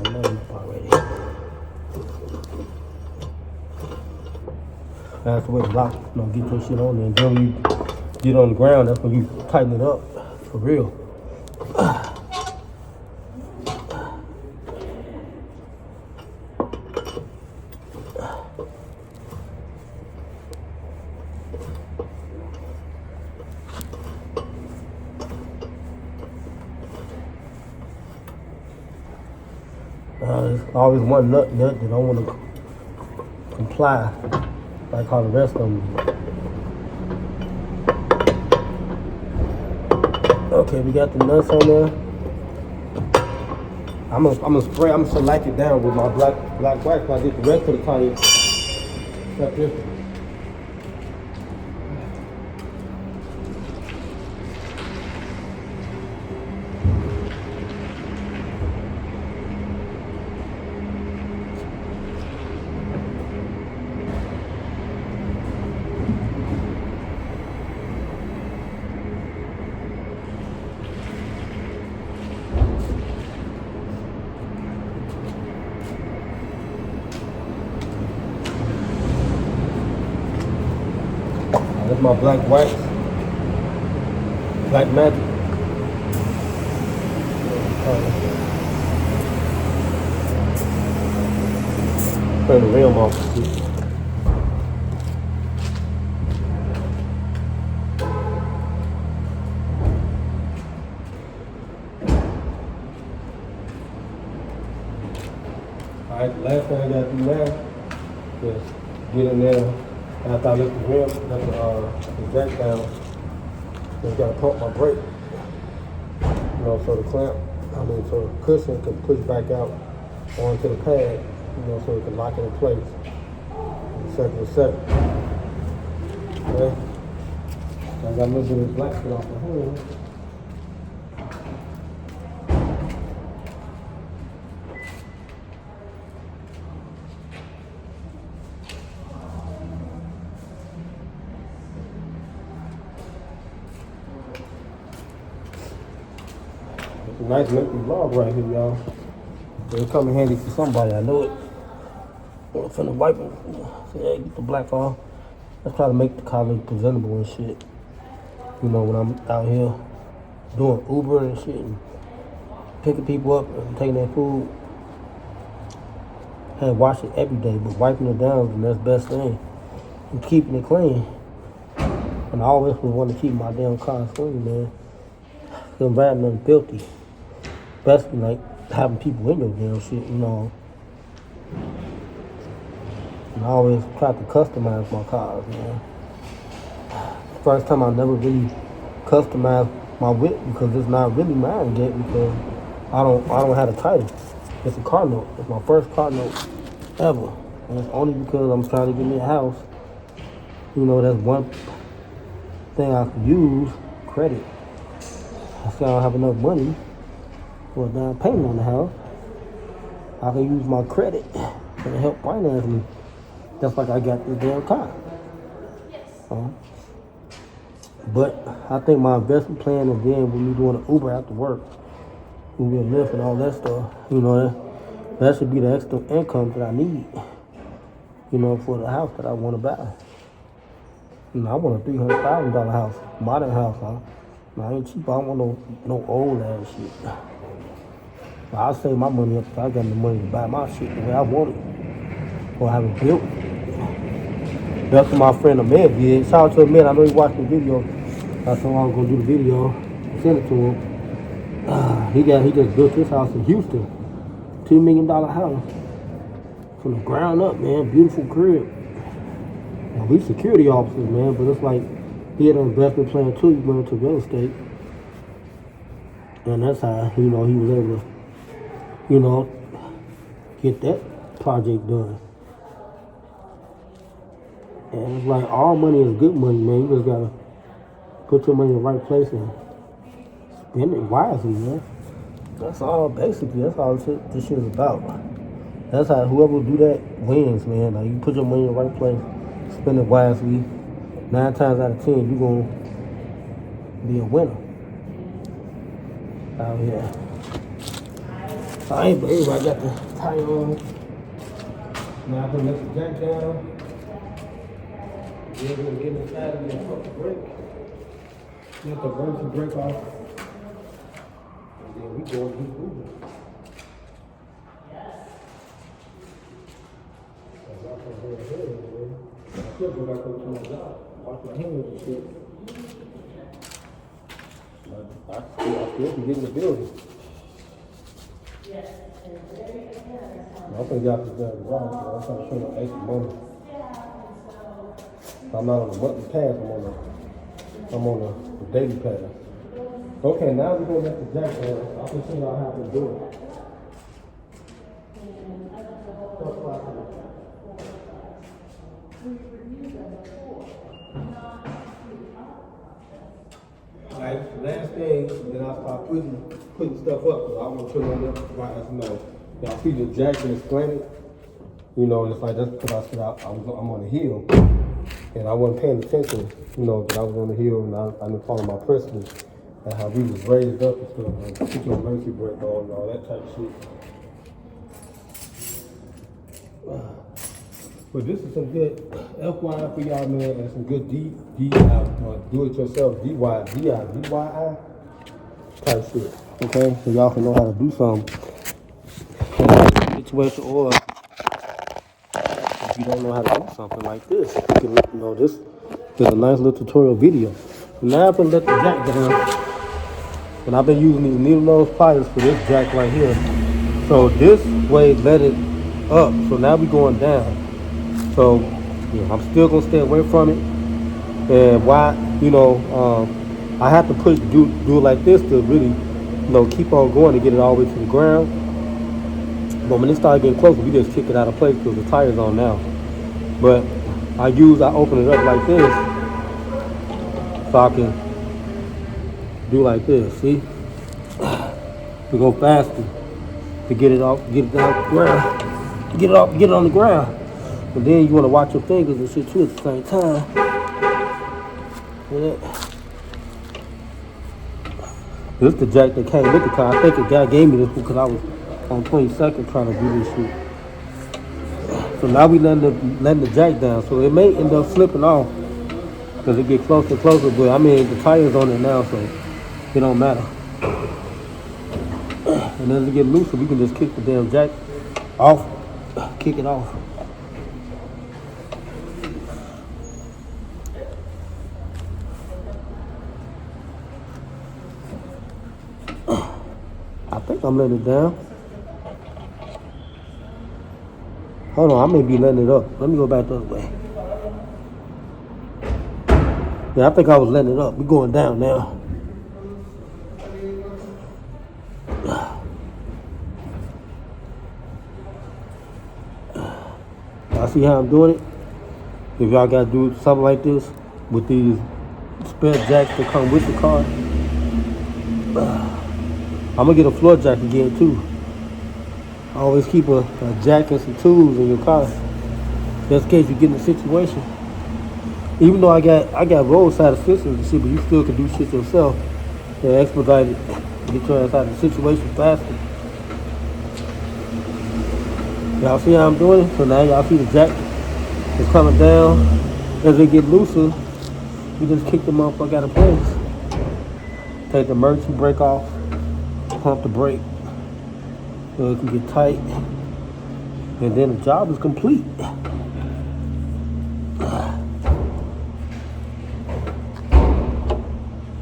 know you already. That's the way to lock, get your shit on there. And then when you get on the ground, that's when you tighten it up for real. There's always one nut that don't want to comply like how the rest of them do. Okay, we got the nuts on there. I'm gonna select it down with my black wax so I get the rest of the tire up here. That's my black wax, black magic. Turn the rim off. Alright, the last thing I gotta do now is get in there. After I lift the rim, let the jack down, just gotta pump my brake. So the so the cushion can push back out onto the pad, so it can lock it in place. Second. Okay. So I got a little bit of black shit off the hand. It's a nice lengthy vlog right here, y'all. It'll come in handy for somebody, I know it. I'm finna wipe it. So yeah, get the black off. Let's try to make the car look presentable and shit. When I'm out here doing Uber and shit and picking people up and taking their food. I wash it every day, but wiping it down is the next best thing. And keeping it clean. And I always want to keep my damn car clean, man. Cause I'm riding nothing filthy. Especially like having people in your damn shit, And I always try to customize my cars, man. First time I never really customized my whip because it's not really mine yet because I don't have a title. It's a car note. It's my first car note ever. And it's only because I'm trying to get me a house. That's one thing I can use, credit. I say I don't have enough money for a down payment on the house. I can use my credit to help finance me. Just like I got this damn car. But I think my investment plan is then when we doing an Uber after work, Uber and Lyft and all that stuff, that should be the extra income that I need, for the house that I want to buy. I want a $300,000 house, modern house, huh? I ain't cheap. I don't want no old ass shit. But I'll save my money up if I got the money to buy my shit the way I want it. Or have it built. That's what my friend Ahmed did. Shout out to Ahmed. I know he watched the video. I told him I was going to do the video. sent it to him. He just built this house in Houston, $2 million house from the ground up, man. Beautiful crib. Now, we security officers, man, but it's like he had an investment plan too. He went into real estate, and that's how he was able to get that project done. And it's like all money is good money, man. You just gotta put your money in the right place and spend it wisely, man. That's all, basically. That's all this shit is about. That's how whoever do that wins, man. Like, you put your money in the right place, spend it wisely. 9 times out of 10, you're gonna be a winner out here. Alright, but anyway, I got the tire on. Now I'm gonna let the jack down. We're gonna get inside and then put the brake. Let the emergency brake off. And then we go and keep moving. I still go back up to my job. Wash my hands and shit. But I still can get in the building. I'm gonna get out this damn garage, so I'm trying to show them extra money. I'm not on the monthly pass, I'm on the daily pass. Okay, now we're gonna let the jack down. I can show y'all how to do it. Like, last thing, then I start putting stuff up, because I want to put on that, y'all see the jack that's slanted, and it's like that's because I said I'm on the hill, and I wasn't paying attention, that I was on the hill, and I've been following my principles, and how we was raised up and stuff, and put your emergency brake on and all that type of shit. But this is some good FYI for y'all, man, and some good do-it-yourself DIY type shit. Okay, so y'all can know how to do something. Situation, or if you don't know how to do something like this, you can, this is a nice little tutorial video. Now I'm gonna let the jack down, and I've been using these needle nose pliers for this jack right here. So this way, let it up. So now we're going down. So I'm still gonna stay away from it. And why, I have to do it like this to really, keep on going to get it all the way to the ground. But when it starts getting closer, we just kick it out of place because the tire's on now. But I open it up like this, so I can do like this. See, to go faster, to get it off, get it down the ground, get it on the ground. And then you want to watch your fingers and shit too at the same time. Yeah. This is the jack that came with the car. I think the guy gave me this because I was on 22nd trying to do this shit. So now we letting the jack down. So it may end up slipping off because it get closer and closer. But I mean, the tire's on it now, so it don't matter. And as it get looser, we can just kick the damn jack off, kick it off. I think I'm letting it down. Hold on, I may be letting it up. Let me go back the other way. Yeah, I think I was letting it up. We're going down now. Y'all see how I'm doing it? If y'all gotta do something like this with these spare jacks that come with the car, I'm gonna get a floor jack again too. Always keep a jack and some tools in your car, just in case you get in a situation. Even though I got roadside assistance and shit, but you still can do shit yourself and expedite it, get your ass out of the situation faster. Y'all see how I'm doing it? So now y'all see the jack is coming down. As they get looser, we just kick the motherfucker out of place. Take the emergency brake off, pump the brake so it can get tight, and then the job is complete.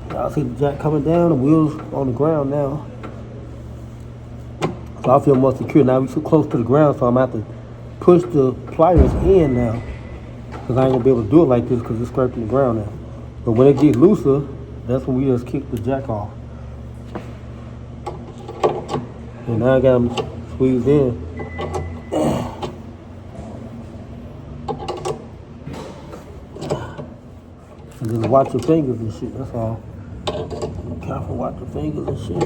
Y'all I see the jack coming down, the wheels on the ground now. So I feel more secure. Now we're too close to the ground, so I'm going to have to push the pliers in now. Because I ain't going to be able to do it like this because it's scraping the ground now. But when it gets looser, that's when we just kick the jack off. And now I got them squeezed in. And just watch your fingers and shit, that's all. Be careful, watch your fingers and shit.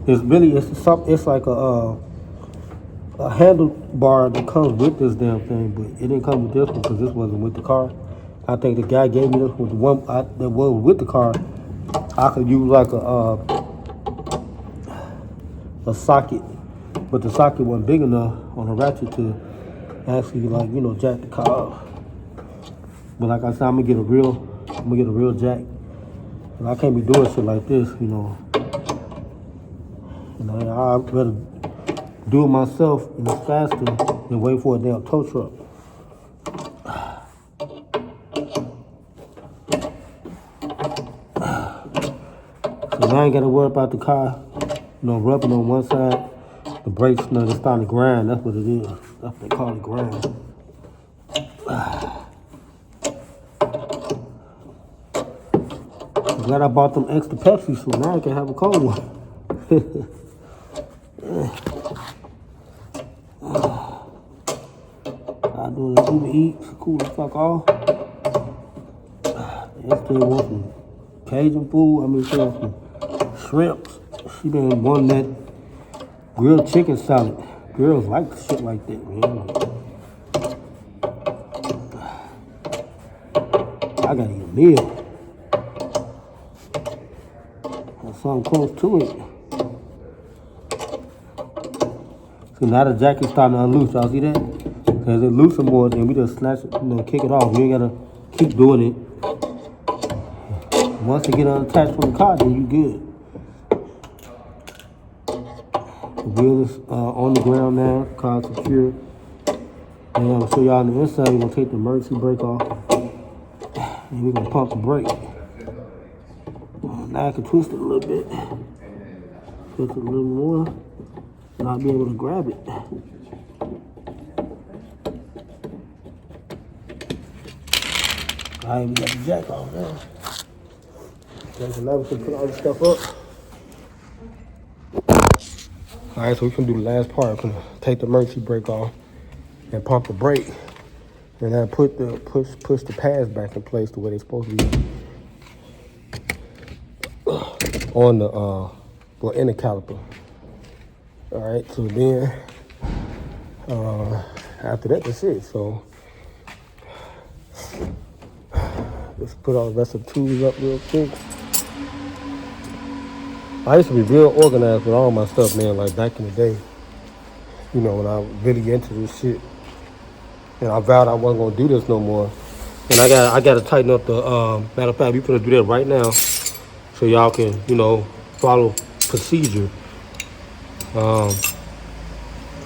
It's really, it's like a handlebar that comes with this damn thing, but it didn't come with this one because this wasn't with the car. I think the guy gave me this one, the one that was with the car. I could use like a socket, but the socket wasn't big enough on the ratchet to actually, like, you know, jack the car up. But like I said, I'm gonna get a real jack. And I can't be doing shit like this, you know. And I'd rather do it myself and it's faster than wait for a damn tow truck. So now I ain't gotta worry about the car, you know, rubbing on one side. The brakes, you know, they're starting to grind. That's what it is. That's what they call it, grind. I'm glad I bought them extra Pepsi so now I can have a cold one. I do the Uber Eats, cool the fuck off. They still want some Cajun food. I mean, still want some shrimps. She been wanting that grilled chicken salad. Girls like shit like that, man. I gotta eat a meal. Or something close to it. So now the jacket's starting to unloose. Y'all see that? Because it loosen more, then we just snatch it, you know, kick it off. You ain't gotta keep doing it. Once it get unattached from the car, then you good. The wheel is on the ground now. The car's secure. And I'm gonna show y'all on the inside. We're gonna take the emergency brake off. And we're gonna pump the brake. Now I can twist it a little bit. Twist it a little more. And I'll be able to grab it. Alright, we got the jack off now. So now we can put all this stuff up. Alright, so we can do the last part. We're gonna take the emergency brake off and pump the brake. And then push the pads back in place the way they're supposed to be on the in the caliper. Alright, so then after that, that's it. So let's put all the rest of the tools up real quick. I used to be real organized with all my stuff, man, like back in the day. You know, when I was really into this shit. And I vowed I wasn't gonna do this no more. And I gotta tighten up the matter of fact, we finna do that right now. So y'all can, you know, follow procedure. We're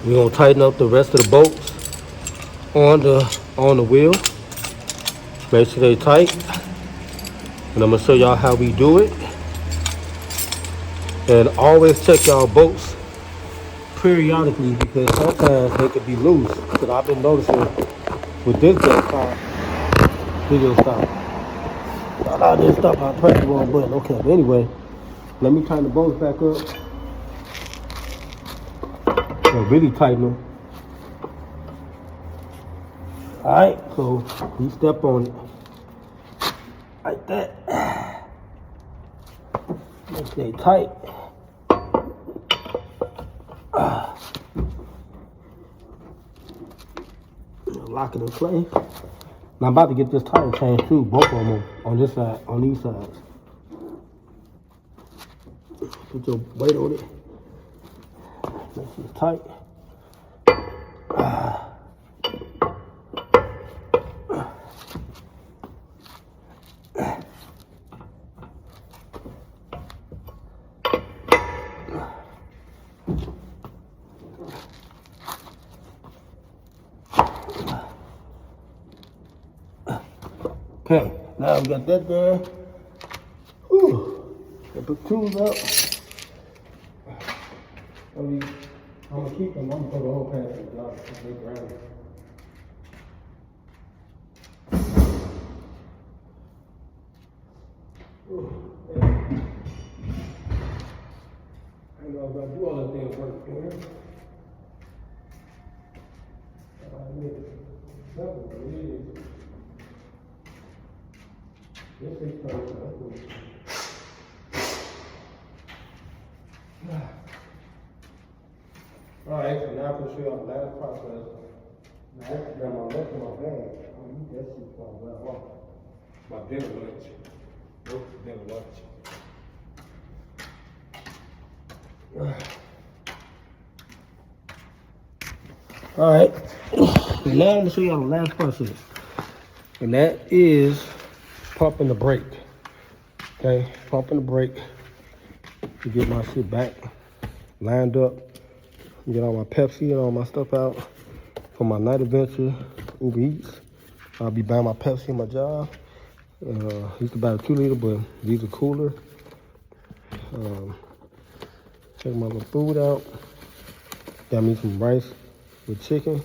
gonna tighten up the rest of the bolts on the wheel. Make sure they tight. And I'm gonna show y'all how we do it. And always check y'all bolts periodically because sometimes they could be loose. Because I've been noticing with this car, video stop. I didn't stop, I pressed the wrong button. Okay, but anyway, let me tighten the bolts back up. And really tighten them. Alright, so we step on it. Like that. Make sure they tight. Lock it in place. Now I'm about to get this tire changed too, both of them on this side, on these sides. Put your weight on it. Make sure it's tight. Okay, now we got that done. Whew. Got the tools up. I'm gonna keep them. I'm gonna throw the whole pack in the job because they grounded. I know I'm gonna do all that damn work here. Alright, so now I'm gonna show you the last process. Now I actually got my lunch in my bag. I'm gonna eat that shit for a while. My dinner lunch. Nope, dinner lunch. Alright, now I'm gonna show you the last process. And that is pumping the brake. Okay, pumping the brake to get my shit back lined up. Get all my Pepsi and all my stuff out for my night adventure, Uber Eats. I'll be buying my Pepsi in my job. Used to buy a 2 liter, but these are cooler. Check my little food out. Got me some rice with chicken.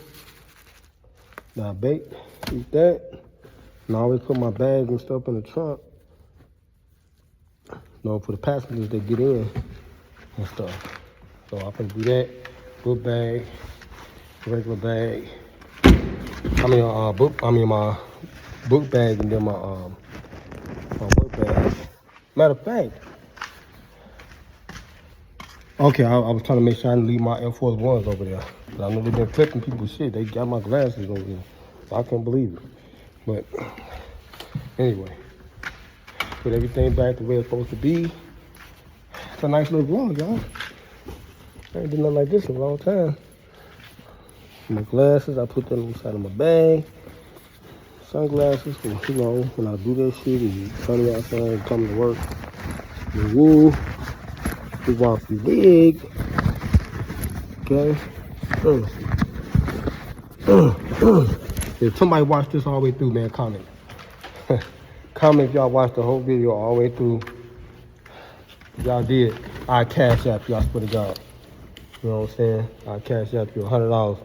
Now I baked, eat that. And I always put my bags and stuff in the trunk. You know, for the passengers that get in and stuff. So I'm gonna do that. Book bag, regular bag. My book bag and then my work bag. Matter of fact, okay, I was trying to make sure I didn't leave my Air Force Ones over there. I know they've been flipping people's shit. They got my glasses over there. So I can't believe it. But anyway, put everything back the way it's supposed to be. It's a nice little vlog, y'all. I ain't done nothing like this in a long time. My glasses, I put them inside of my bag. Sunglasses, you know, when I do that shit, and sunny outside and come to work. And woo, we walk through big. Okay. If somebody watched this all the way through, man, comment. Comment if y'all watched the whole video all the way through. If y'all did, I cash app y'all, swear to God. You know what I'm saying? I cash app you $100.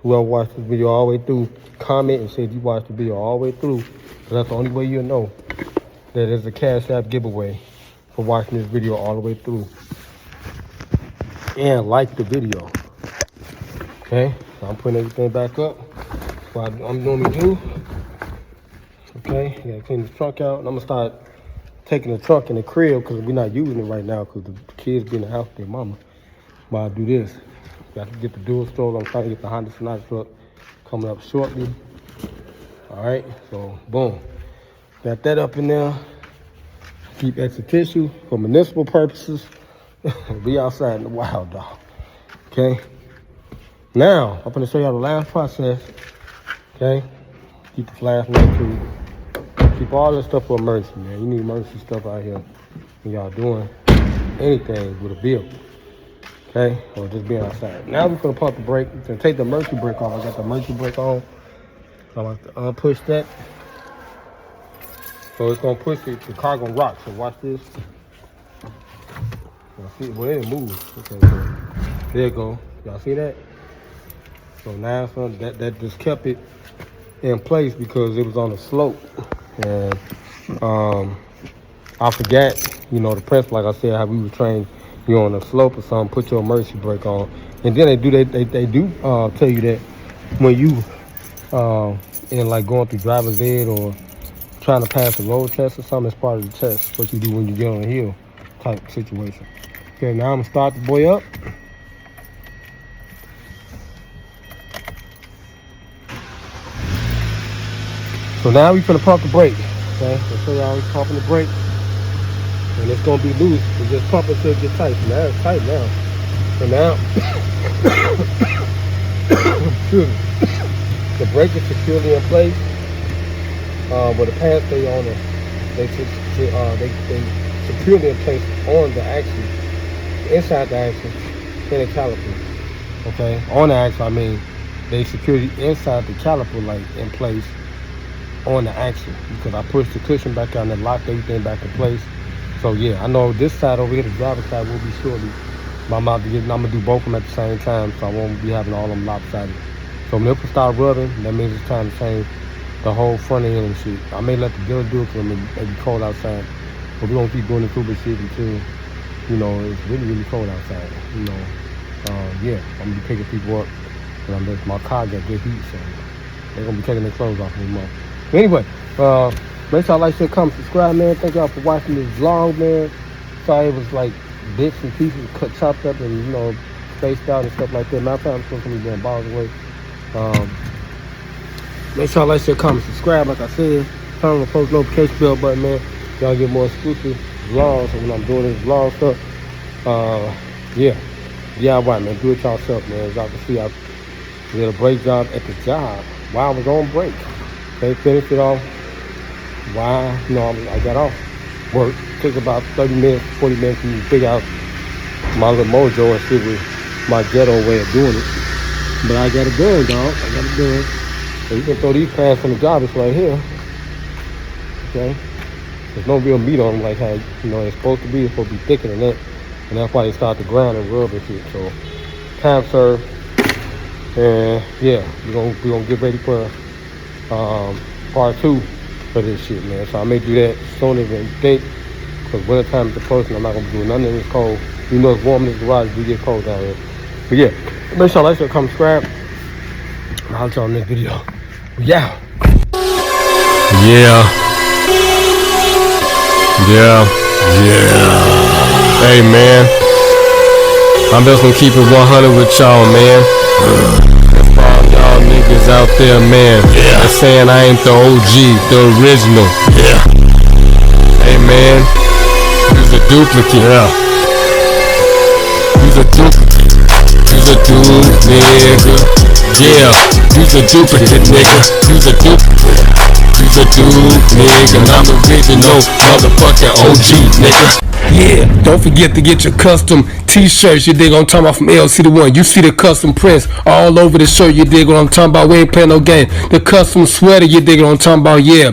Whoever watched this video all the way through, comment and say if you watched the video all the way through. Because that's the only way you'll know that there's a cash app giveaway for watching this video all the way through. And like the video. Okay? So I'm putting everything back up. What I'm normally do. Okay? I gotta clean the trunk out. And I'm gonna start taking the trunk in the crib because we're not using it right now because the kids be in the house with their mama. But I'll do this. Got to get the dual stroller. I'm trying to get the Honda Sonata truck coming up shortly. All right, so boom. Got that up in there. Keep extra tissue for municipal purposes. Be outside in the wild, dog. Okay? Now, I'm going to show y'all the last process. Okay? Keep the flashlight too. Keep all this stuff for emergency, man. You need emergency stuff out here when y'all doing anything with a vehicle. Okay, or just being outside. Now we're gonna pump the brake. We're gonna take the emergency brake off. I got the emergency brake on. So I'm going to unpush that. So it's gonna push it. The car gonna rock. So watch this. Y'all see? Well, it moves. Okay, so there you go. Y'all see that? So now that just kept it in place because it was on a slope, and I forgot, you know, the principle. Like I said, how we were trained. You're on a slope or something, put your emergency brake on. And then they do tell you that when you in like going through driver's ed or trying to pass a road test or something, it's part of the test, what you do when you get on a hill type situation. Okay, now I'm gonna start the boy up. So now we're gonna pump the brake. Okay, so show y'all we're pumping the brake. And it's gonna be loose. We just pump it till it gets tight. So now it's tight now. So now, the brake is securely in place. But the pants stay on it. They securely in place on the axle, inside the axle, in the caliper. Okay, on the axle, I mean they securely inside the caliper, like in place. on the axle because I pushed the cushion back out and then locked everything back in place. So yeah, I know this side over here, the driver's side, will be shortly. But I'm gonna do both of them at the same time, so I won't be having all them lopsided. So when it start rubbing, that means it's time to change the whole front end and shit. I may let the dealer do it because it be cold outside. But we're gonna keep doing the Cuba shit until, you know, it's really, really cold outside. You know, yeah, I'm gonna be picking people up. And my car got good heat, so they're gonna be taking their clothes off in a month. But anyway, make sure y'all like, share, comment, subscribe, man. Thank y'all for watching this vlog, man. Sorry it was like bits and pieces chopped up and, you know, spaced out and stuff like that. Matter of fact, I'm supposed to be doing balls away. Make sure y'all like, share, comment, subscribe, like I said. Turn on the post notification bell button, man. Y'all get more exclusive vlogs when I'm doing this vlog stuff. Yeah, DIY, man. Do it yourself, man. As y'all can see, I did a break job at the job while I was on break. They finished it off. Why? You know, I got off work. Took about 30 minutes, 40 minutes to figure out my little mojo and shit with my ghetto way of doing it. But I got it done, dog. I got it done. So you can throw these pants from the garbage right here. Okay? There's no real meat on them like how, you know, it's supposed to be. It's supposed to be thicker than that. And that's why they start to grind and rub and shit. So, time served. And yeah, we're gonna get ready for part 2 for this shit, man. So I may do that sooner than you think. Because wintertime is approaching, I'm not gonna be doing nothing in this cold. You know it's warm in this garage, we get cold down here. But yeah, make sure y'all like, share, comment, subscribe. And I'll tell you in this video. Yeah. Yeah. Hey man, I'm just gonna keep it 100 with y'all, man. For all y'all niggas out there, man, that's saying I ain't the OG, the original. Hey man, you's a duplicate. You's a duplicate. You's a dude, nigga. Yeah, you's a duplicate, nigga. You's a duplicate. You's a dude, nigga. And I'm the original motherfucking OG, nigga. Yeah, don't forget to get your custom t-shirts, you dig what I'm talking about, from LCDAONE. You see the custom prints all over the shirt, you dig what I'm talking about, we ain't playing no game. The custom sweater, you dig what I'm talking about, yeah.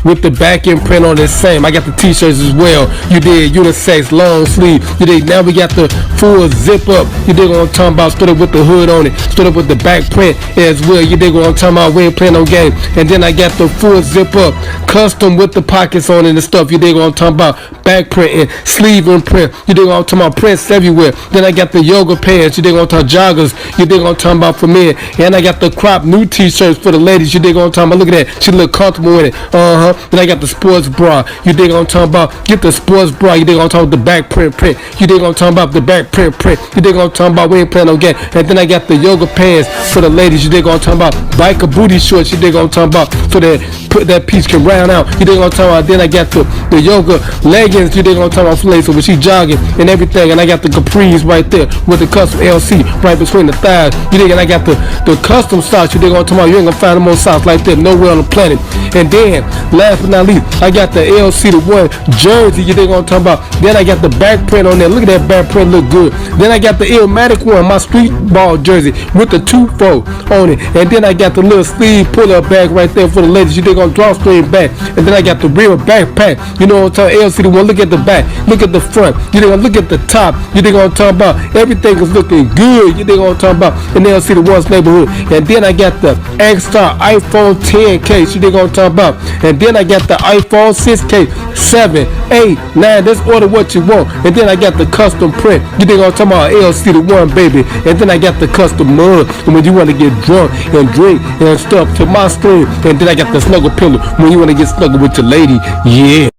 With the back end print on the same. I got the t-shirts as well, you dig, unisex, long sleeve, you dig. Now we got the full zip up, you dig what I'm talking about, stood up with the hood on it, stood up with the back print as well, you dig what I'm talking about, we ain't playing no game. And then I got the full zip up, custom with the pockets on it and stuff, you dig what I'm talking about, back print and sleeve and print, you dig what I'm talking about, prints everywhere. Then I got the yoga pants, you dig what I'm talking about, joggers, you dig what I'm talking about for men. And I got the crop new t-shirts for the ladies, you dig what I'm talking about, look at that, she look comfortable in it. Then I got the sports bra, you dig what I'm talking about, get the sports bra, you dig what I'm talking about, the back print, you dig what I'm talking about, the back print, you dig what I'm talking about, we ain't playing no game. And then I got the yoga pants for the ladies, you dig what I'm talking about, biker booty shorts, you dig what I'm talking about, so that put that piece can round out, you dig what I'm talking about. Then I got the yoga leggings, you dig what I'm talking about, for ladies, so when she jogging and everything. And I got the capris right there with the custom LC right between the thighs, you dig. And I got the custom socks, you dig what I'm talking about. You ain't gonna find no more socks like that nowhere on the planet. And then last but not least, I got the LCDAONE jersey, you dig what I'm talking about. Then I got the back print on there, look at that back print, look good. Then I got the Illmatic one, my street ball jersey with the 2-fold on it. And then I got the little sleeve pull-up bag right there for the ladies, you dig on drawstring back. And then I got the real backpack, you know what I'm talking about, LCDAONE. Look at the back, look at the front, you dig, look at the top, you dig what I'm talking about. Everything is looking good, you dig what I'm talking about, in LCDAONE's neighborhood. And then I got the X-Star iPhone 10 case, you dig what I'm talking about. And then I got the iPhone 6 case, 7, 8, 9, just order what you want. And then I got the custom print, you dig what I'm talking about, LCDAONE, baby. And then I got the custom mug, and when you want to get drunk and drink and stuff, to my screen. And then I got the snuggle pillow when you want to get snuggle with your lady, yeah.